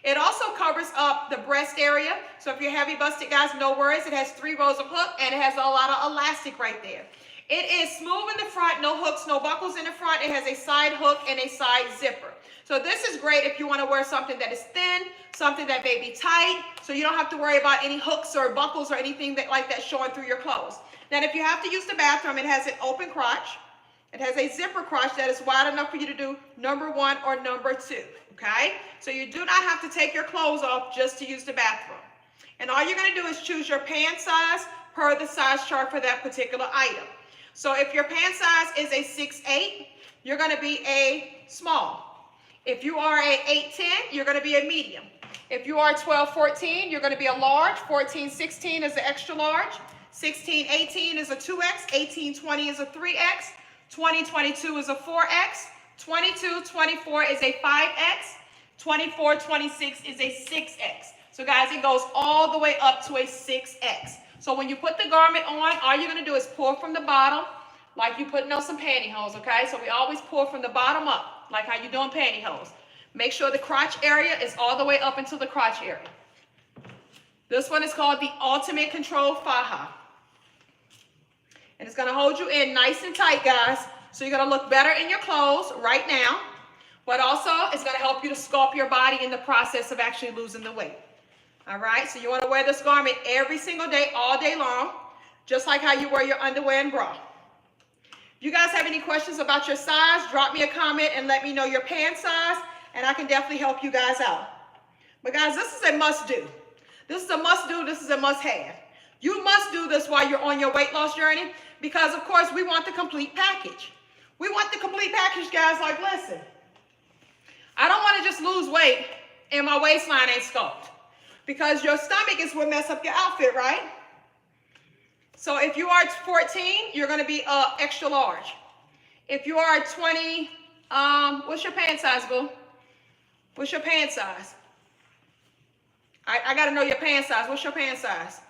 It also covers up the breast area. So if you're heavy busted, guys, no worries. It has 3 rows of hook and it has a lot of elastic right there. It is smooth in the front, no hooks, no buckles in the front. It has a side hook and a side zipper. So this is great if you want to wear something that is thin, something that may be tight, so you don't have to worry about any hooks or buckles or anything like that showing through your clothes. Now, if you have to use the bathroom, it has an open crotch. It has a zipper crotch that is wide enough for you to do number 1 or number 2, okay? So you do not have to take your clothes off just to use the bathroom. And all you're going to do is choose your pant size per the size chart for that particular item. So if your pant size is a 6'8", you're going to be a small. If you are a 8'10", you're going to be a medium. If you are 12'14", you're going to be a large. 14'16" is an extra large. 16'18" is a 2X. 18'20" is a 3X. 20'22" is a 4X. 22'24" is a 5X. 24'26" is a 6X. So guys, it goes all the way up to a 6X. So when you put the garment on, all you're going to do is pull from the bottom like you're putting on some pantyhose, okay? So we always pull from the bottom up, like how you're doing pantyhose. Make sure the crotch area is all the way up into the crotch area. This one is called the Ultimate Control Faja. And it's going to hold you in nice and tight, guys. So you're going to look better in your clothes right now. But also, it's going to help you to sculpt your body in the process of actually losing the weight. All right, so you want to wear this garment every single day, all day long, just like how you wear your underwear and bra. If you guys have any questions about your size, drop me a comment and let me know your pant size, and I can definitely help you guys out. But guys, this is a must-do. This is a must-do. This is a must-have. You must do this while you're on your weight loss journey because, of course, we want the complete package. We want the complete package, guys. Like, listen, I don't want to just lose weight and my waistline ain't sculpted. Because your stomach is what mess up your outfit, right? So if you are 14, you're going to be extra large. If you are 20, what's your pant size, boo? What's your pant size? I got to know your pant size. What's your pant size?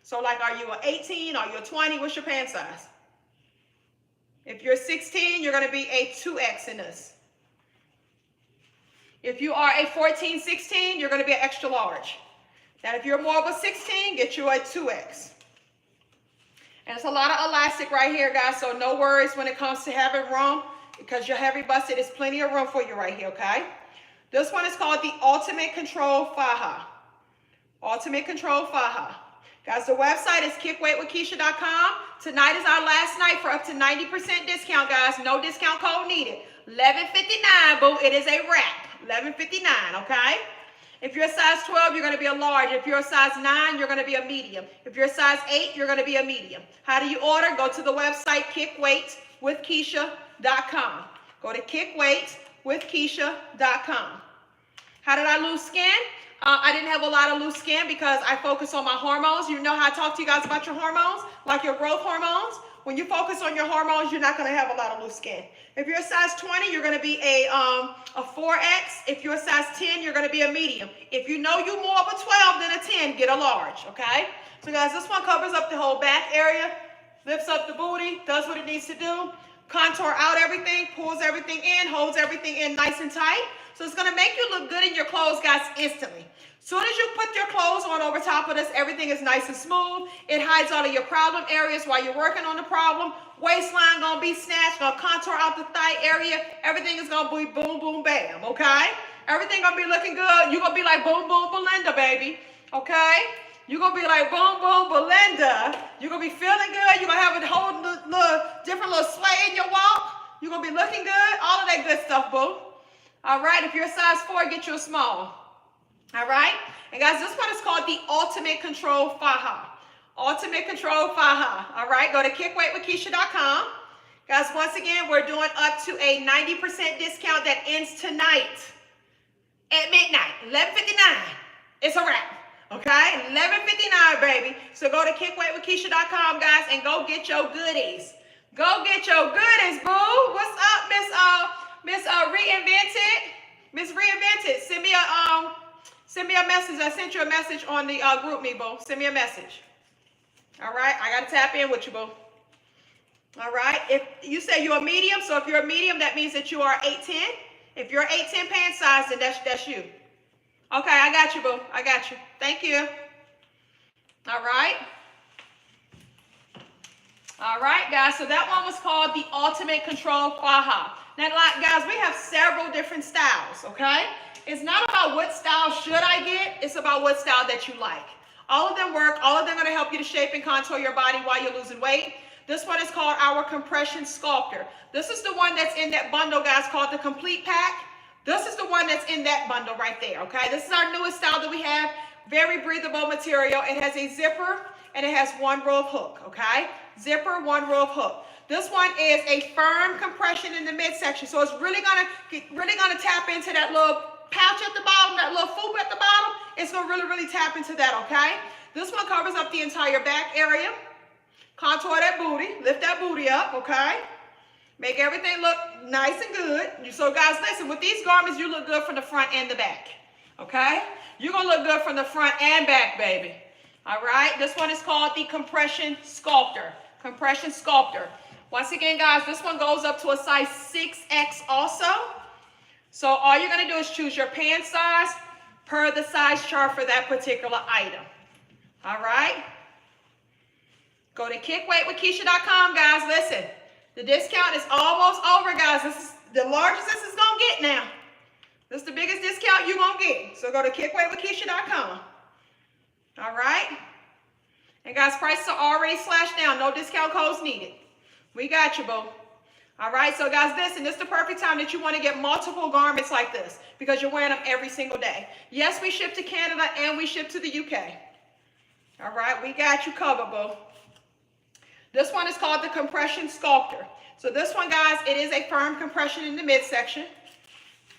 So like, are you an 18? Are you a 20? What's your pant size? If you're 16, you're going to be a 2X in this. If you are a 14, 16, you're going to be an extra large. Now, if you're more of a 16, get you a 2X. And it's a lot of elastic right here, guys, so no worries when it comes to having room because you're heavy busted. There's plenty of room for you right here, okay? This one is called the Ultimate Control Faja. Ultimate Control Faja. Guys, the website is kickweightwithkeisha.com. Tonight is our last night for up to 90% discount, guys. No discount code needed. $11.59, boo. It is a wrap. $11.59, okay? If you're a size 12, you're going to be a large. If you're a size 9, you're going to be a medium. If you're a size 8, you're going to be a medium. How do you order? Go to the website kickweightwithkeisha.com. Go to kickweightwithkeisha.com. How did I lose skin? I didn't have a lot of loose skin because I focus on my hormones. You know how I talk to you guys about your hormones, like your growth hormones? When you focus on your hormones, you're not going to have a lot of loose skin. If you're a size 20, you're going to be a 4X. If you're a size 10, you're going to be a medium. If you know you're more of a 12 than a 10, get a large, okay? So guys, this one covers up the whole back area, lifts up the booty, does what it needs to do, contour out everything, pulls everything in, holds everything in nice and tight. So it's going to make you look good in your clothes, guys, instantly. Soon as you put your clothes on over top of this, everything is nice and smooth. It hides all of your problem areas while you're working on the problem. Waistline going to be snatched, going to contour out the thigh area. Everything is going to be boom, boom, bam, okay? Everything going to be looking good. You're going to be like boom, boom, Belinda, baby, okay? You're going to be like boom, boom, Belinda. You're going to be feeling good. You're going to have a whole different little sway in your walk. You're going to be looking good. All of that good stuff, boo. All right, if you're a size 4, get you a small. All right, and guys, this one is called the Ultimate Control Faja. Ultimate Control Faja. All right, go to kickweightwithkeisha.com. Guys, once again, we're doing up to a 90% discount that ends tonight at midnight, $11.59. It's a wrap, okay? $11.59, baby. So go to kickweightwithkeisha.com, guys, and go get your goodies. Go get your goodies, boo. What's up, Miss Reinvented? Miss Reinvented, send me a message. I sent you a message on the group me, boo. Send me a message. All right, I got to tap in with you, boo. All right, if you say you're a medium, so if you're a medium, that means that you are 8'10". If you're 8'10" pant size, then that's you. Okay, I got you, boo. I got you. Thank you. All right. All right, guys. So that one was called the Ultimate Control Faja. Now, guys, we have several different styles, okay? It's not about what style should I get. It's about what style that you like. All of them work. All of them are going to help you to shape and contour your body while you're losing weight. This one is called our Compression Sculptor. This is the one that's in that bundle, guys, called the Complete Pack. This is the one that's in that bundle right there, okay? This is our newest style that we have. Very breathable material. It has a zipper and it has one row of hook, okay? Zipper, one row of hook. This one is a firm compression in the midsection, so it's really gonna tap into that little pouch at the bottom, that little foop at the bottom. It's gonna really tap into that, okay? This one covers up the entire back area. Contour that booty, lift that booty up, okay? Make everything look nice and good. So guys, listen, with these garments, you look good from the front and the back, okay? You're gonna look good from the front and back, baby. All right, this one is called the Compression Sculptor. Compression Sculptor. Once again, guys, this one goes up to a size 6X also. So all you're gonna do is choose your pant size per the size chart for that particular item. All right? Go to kickweightwithkeisha.com, guys. Listen, the discount is almost over, guys. This is the largest this is gonna get now. This is the biggest discount you're gonna get. So go to kickweightwithkeisha.com. All right? And guys, prices are already slashed down. No discount codes needed. We got you, boo. All right, so guys, listen, this is the perfect time that you want to get multiple garments like this because you're wearing them every single day. Yes, we ship to Canada and we ship to the UK. All right, we got you covered, boo. This one is called the Compression Sculptor. So this one, guys, it is a firm compression in the midsection.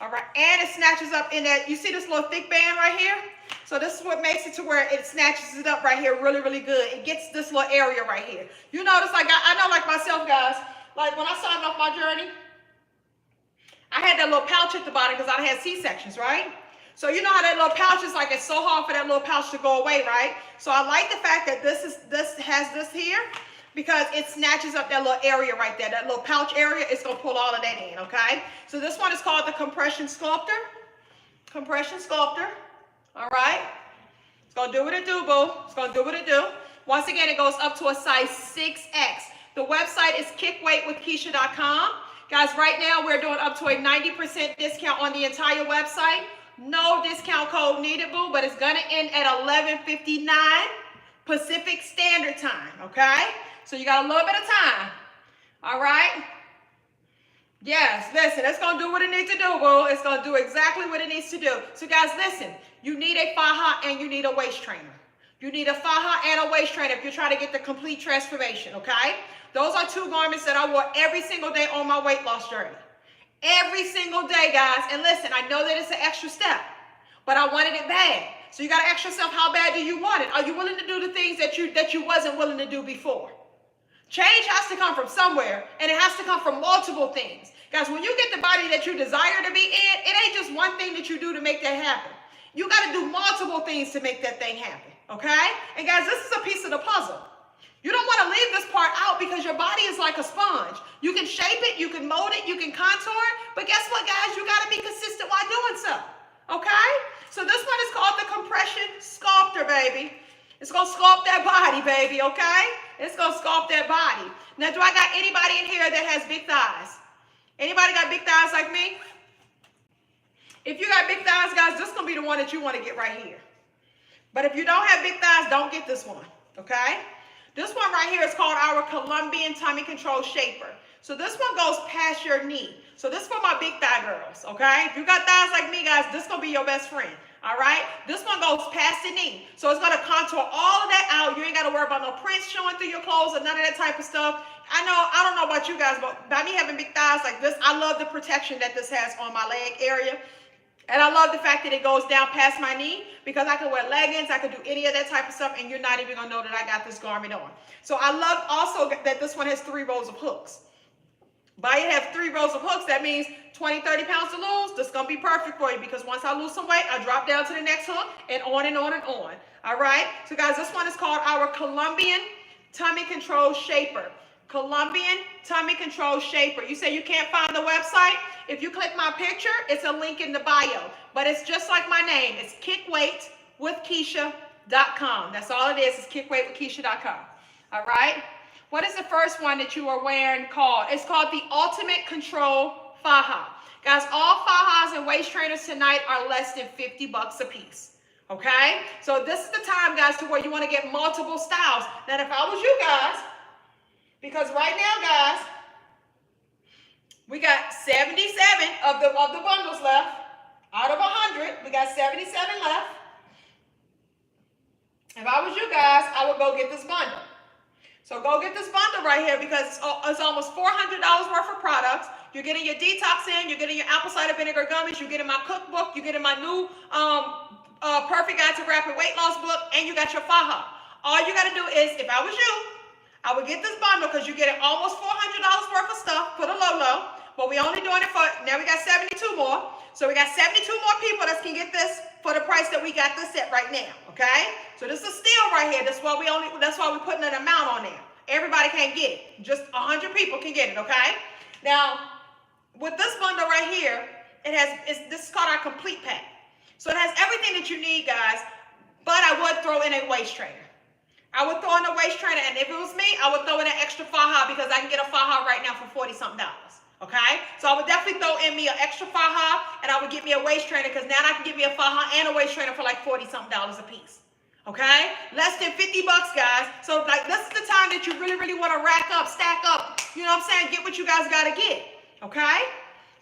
All right, and it snatches up in that, you see this little thick band right here? So this is what makes it to where it snatches it up right here really good. It gets this little area right here. You notice, like, I know, like myself, guys, like when I started off my journey, I had that little pouch at the bottom because I had C-sections, right? So you know how that little pouch is like, it's so hard for that little pouch to go away, right? So I like the fact that this has this here because it snatches up that little area right there. That little pouch area, it's going to pull all of that in, okay? So this one is called the Compression Sculptor. Compression Sculptor. All right? It's going to do what it do, boo. It's going to do what it do. Once again, it goes up to a size 6X. The website is kickweightwithkeisha.com. Guys, right now we're doing up to a 90% discount on the entire website. No discount code needed, boo, but it's going to end at 11:59 Pacific Standard Time, okay? So you got a little bit of time, all right? Yes, listen, it's going to do what it needs to do, boo. It's going to do exactly what it needs to do. So, guys, listen, you need a faja and you need a waist trainer. You need a faja and a waist trainer if you're trying to get the complete transformation, okay? Those are two garments that I wore every single day on my weight loss journey. Every single day, guys. And listen, I know that it's an extra step, but I wanted it bad. So you got to ask yourself, how bad do you want it? Are you willing to do the things that you wasn't willing to do before? Change has to come from somewhere, and it has to come from multiple things. Guys, when you get the body that you desire to be in, it ain't just one thing that you do to make that happen. You got to do multiple things to make that thing happen, okay? And guys, this is a piece of the puzzle. You don't want to leave this part out because your body is like a sponge. You can shape it, you can mold it, you can contour it, but guess what, guys? You got to be consistent while doing so, okay? So this one is called the Compression Sculptor, baby. It's going to sculpt that body, baby, okay? It's going to sculpt that body. Now, do I got anybody in here that has big thighs? Anybody got big thighs like me? If you got big thighs, guys, this is going to be the one that you want to get right here. But if you don't have big thighs, don't get this one, okay? This one right here is called our Colombian Tummy Control Shaper. So this one goes past your knee. So this is for my big thigh girls, okay? If you got thighs like me, guys, this is going to be your best friend. All right, this one goes past the knee, so it's going to contour all of that out. You ain't got to worry about no prints showing through your clothes or none of that type of stuff. I don't know about you guys, but by me having big thighs like this, I love the protection that this has on my leg area. And I love the fact that it goes down past my knee because I can wear leggings, I can do any of that type of stuff, and you're not even going to know that I got this garment on. So I love also that this one has 3 rows of hooks. By it have 3 rows of hooks, that means 20, 30 pounds to lose. This is going to be perfect for you because once I lose some weight, I drop down to the next hook and on and on and on. All right? So, guys, this one is called our Colombian Tummy Control Shaper. Colombian Tummy Control Shaper. You say you can't find the website? If you click my picture, it's a link in the bio. But it's just like my name. It's kickweightwithkeisha.com. That's all it is kickweightwithkeisha.com. All right? What is the first one that you are wearing called? It's called the Ultimate Control Faja. Guys, all fajas and waist trainers tonight are less than $50 a piece. Okay? So this is the time, guys, to where you want to get multiple styles. Now, if I was you guys, because right now, guys, we got 77 of the bundles left. Out of 100, we got 77 left. If I was you guys, I would go get this bundle. So go get this bundle right here because it's almost $400 worth of products. You're getting your detox in, you're getting your apple cider vinegar gummies, you're getting my cookbook, you're getting my new Perfect Guide to Rapid Weight Loss book, and you got your faja. All you got to do is, if I was you, I would get this bundle because you're getting almost $400 worth of stuff. Put a low, but we're only doing it for, now we got 72 more. So we got 72 more people that can get this for the price that we got this at right now, okay? So this is steal right here. That's why we're putting an amount on there. Everybody can't get it. Just 100 people can get it, okay? Now, with this bundle right here, this is called our complete pack. So it has everything that you need, guys, but I would throw in a waist trainer. I would throw in a waist trainer, and if it was me, I would throw in an extra faja because I can get a faja right now for $40-something. Okay, so I would definitely throw in me an extra faja, and I would get me a waist trainer because now I can get me a faja and a waist trainer for like $40-something a piece. Okay, less than $50, guys. So like this is the time that you really, really want to rack up, stack up. You know what I'm saying? Get what you guys gotta get. Okay,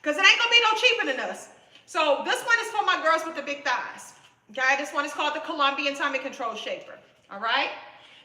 because it ain't gonna be no cheaper than us. So this one is for my girls with the big thighs. Okay, this one is called the Colombian Tummy Control Shaper. All right.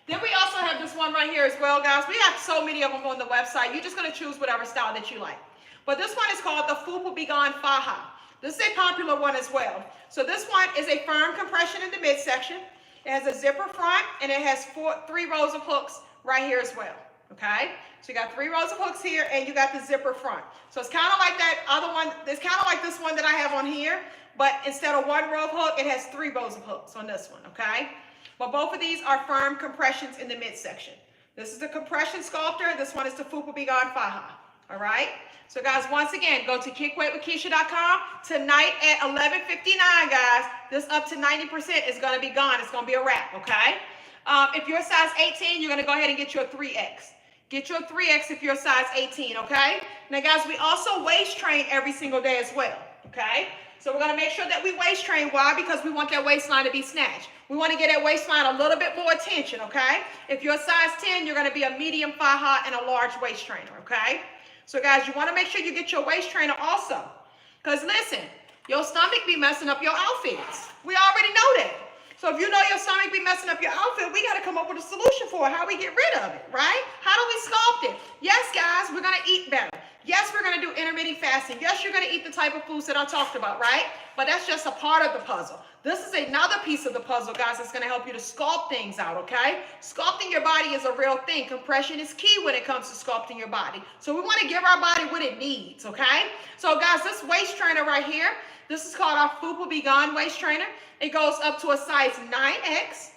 Then we also have this one right here as well, guys. We have so many of them on the website. You're just going to choose whatever style that you like. But this one is called the Fupa Be Gone Faja. This is a popular one as well. So this one is a firm compression in the midsection. It has a zipper front, and it has 3 rows of hooks right here as well. Okay? So you got 3 rows of hooks here, and you got the zipper front. So it's kind of like that other one. It's kind of like this one that I have on here, but instead of 1 row of hook, it has 3 rows of hooks on this one. Okay? But both of these are firm compressions in the midsection. This is the compression sculptor. This one is the Fupa Be Gone Faja. All right? So, guys, once again, go to kickweightwithkeisha.com. Tonight at 11:59, guys, this up to 90% is going to be gone. It's going to be a wrap, okay? If you're a size 18, you're going to go ahead and get your 3X. Get your 3X if you're a size 18, okay? Now, guys, we also waist train every single day as well, okay? So we're going to make sure that we waist train. Why? Because we want that waistline to be snatched. We want to get that waistline a little bit more attention, okay? If you're a size 10, you're going to be a medium faja and a large waist trainer, okay? So, guys, you want to make sure you get your waist trainer also. Because, listen, your stomach be messing up your outfits. We already know that. So if you know your stomach be messing up your outfit, we got to come up with a solution for it, how we get rid of it, right? How do we sculpt it? Yes, guys, we're going to eat better. Yes, we're going to do intermittent fasting. Yes, you're going to eat the type of foods that I talked about, right? But that's just a part of the puzzle. This is another piece of the puzzle, guys, that's going to help you to sculpt things out, okay? Sculpting your body is a real thing. Compression is key when it comes to sculpting your body. So we want to give our body what it needs, okay? So, guys, this waist trainer right here, this is called our Fupa Be Gone waist trainer. It goes up to a size 9X.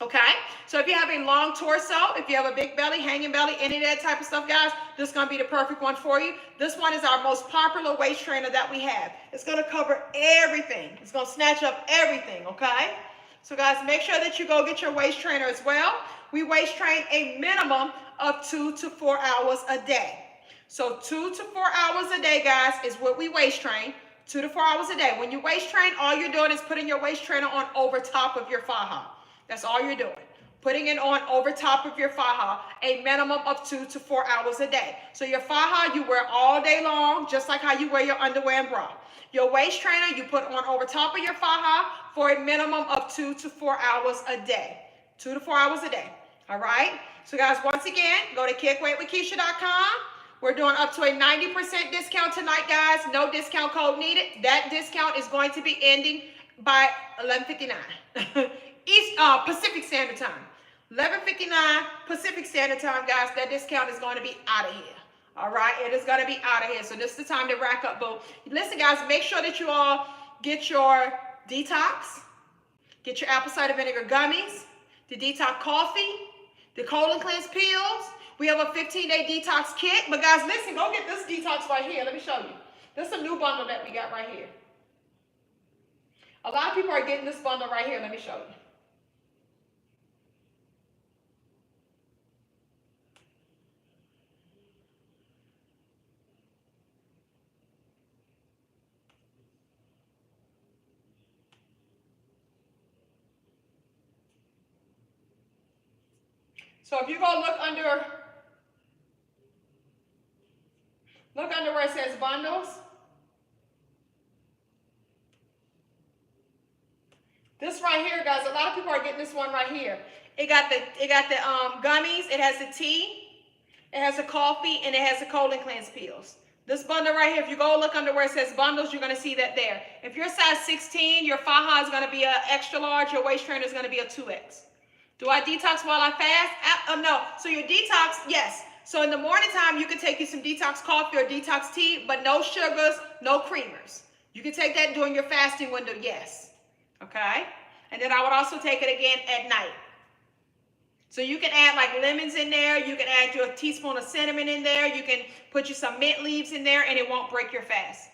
Okay, so if you have a long torso, if you have a big belly, hanging belly, any of that type of stuff, guys, this is going to be the perfect one for you. This one is our most popular waist trainer that we have. It's going to cover everything. It's going to snatch up everything, okay? So, guys, make sure that you go get your waist trainer as well. We waist train a minimum of 2 to 4 hours a day. So 2 to 4 hours a day, guys, is what we waist train. 2 to 4 hours a day. When you waist train, all you're doing is putting your waist trainer on over top of your faja. That's all you're doing. Putting it on over top of your faja, a minimum of 2 to 4 hours a day. So your faja you wear all day long, just like how you wear your underwear and bra. Your waist trainer you put on over top of your faja for a minimum of 2 to 4 hours a day. 2 to 4 hours a day. All right? So guys, once again, go to kickweightwithkeisha.com. We're doing up to a 90% discount tonight, guys. No discount code needed. That discount is going to be ending by 11:59. Pacific Standard Time. 11:59 Pacific Standard Time, guys. That discount is going to be out of here. All right? It is going to be out of here. So this is the time to rack up, boo. Listen, guys, make sure that you all get your detox, get your apple cider vinegar gummies, the detox coffee, The colon cleanse pills. We have a 15-day detox kit. But guys, listen, go get this detox right here. Let me show you. This is a new bundle that we got right here. A lot of people are getting this bundle right here. Let me show you. So if you go look under where it says bundles. This right here, guys, a lot of people are getting this one right here. It got the gummies, it has the tea, it has the coffee, and it has the colon cleanse pills. This bundle right here, if you go look under where it says bundles, you're going to see that there. If you're size 16, your faja is going to be an extra large, your waist trainer is going to be a 2X. Do I detox while I fast? No. So your detox, yes. So in the morning time, you can take you some detox coffee or detox tea, but no sugars, no creamers. You can take that during your fasting window, yes. Okay? And then I would also take it again at night. So you can add like lemons in there. You can add your teaspoon of cinnamon in there. You can put you some mint leaves in there, and it won't break your fast.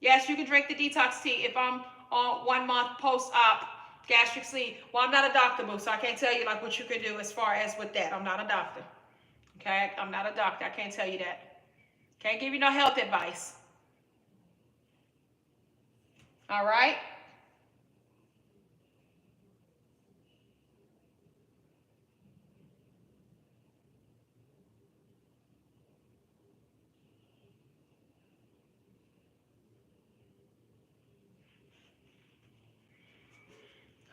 Yes, you can drink the detox tea if I'm on 1 month post-op gastric sleeve. Well, I'm not a doctor, boo, so I can't tell you like what you can do as far as with that. I'm not a doctor. Okay? I'm not a doctor. I can't tell you that. Can't give you no health advice. All right?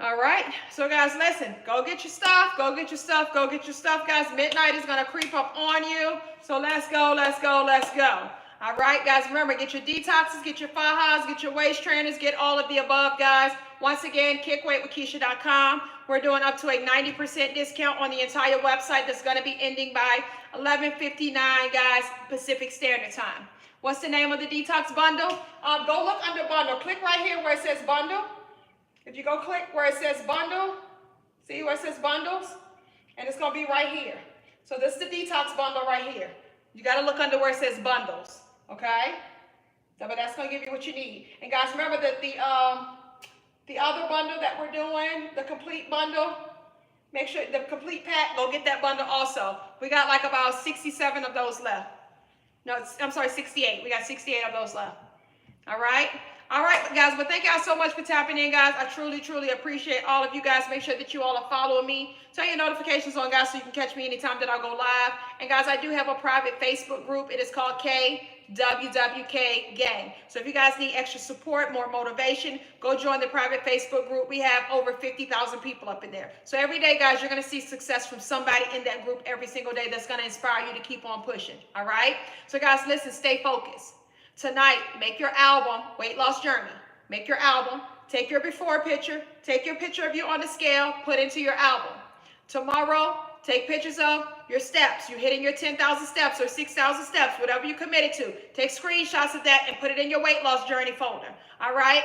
All right, so guys, listen, go get your stuff, go get your stuff, go get your stuff, guys. Midnight is going to creep up on you, so let's go, let's go, let's go. All right, guys, remember, get your detoxes, get your fajas, get your waist trainers, get all of the above, guys. Once again, kickweightwithkeisha.com. We're doing up to a 90% discount on the entire website that's going to be ending by 11:59, guys, Pacific Standard Time. What's the name of the detox bundle? Go look under bundle. Click right here where it says bundle. If you go click where it says bundle, see where it says bundles? And it's going to be right here. So this is the detox bundle right here. You got to look under where it says bundles, okay? So, but that's going to give you what you need. And guys, remember that the other bundle that we're doing, the complete bundle, make sure the complete pack, go get that bundle also. We got like about 67 of those left. No, I'm sorry, 68. We got 68 of those left. All right? All right, guys, but thank y'all so much for tapping in, guys. I truly, truly appreciate all of you guys. Make sure that you all are following me. Turn your notifications on, guys, so you can catch me anytime that I go live. And, guys, I do have a private Facebook group. It is called KWWK Gang. So if you guys need extra support, more motivation, go join the private Facebook group. We have over 50,000 people up in there. So every day, guys, you're going to see success from somebody in that group every single day that's going to inspire you to keep on pushing, all right? So, guys, listen, stay focused. Tonight, make your album, Weight Loss Journey. Make your album. Take your before picture. Take your picture of you on the scale. Put into your album. Tomorrow, take pictures of your steps. You're hitting your 10,000 steps or 6,000 steps, whatever you committed to. Take screenshots of that and put it in your Weight Loss Journey folder. All right?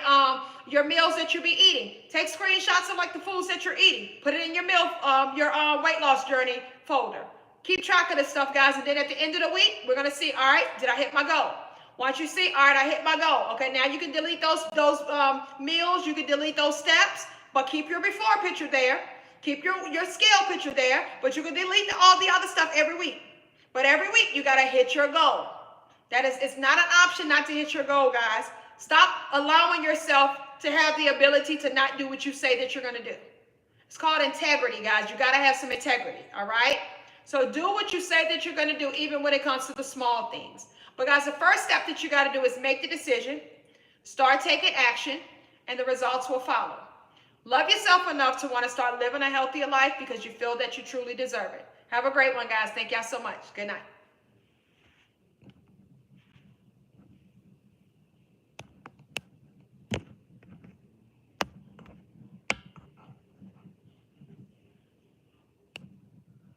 Your meals that you'll be eating. Take screenshots of like the foods that you're eating. Put it in your Weight Loss Journey folder. Keep track of this stuff, guys. And then at the end of the week, we're going to see, all right, did I hit my goal? Once you see, all right, I hit my goal. Okay, now you can delete those meals. You can delete those steps, but keep your before picture there. Keep your scale picture there, but you can delete all the other stuff every week. But every week, you got to hit your goal. It's not an option not to hit your goal, guys. Stop allowing yourself to have the ability to not do what you say that you're going to do. It's called integrity, guys. You got to have some integrity, all right? So do what you say that you're going to do, even when it comes to the small things. But guys, the first step that you got to do is make the decision, start taking action, and the results will follow. Love yourself enough to want to start living a healthier life because you feel that you truly deserve it. Have a great one, guys. Thank y'all so much. Good night.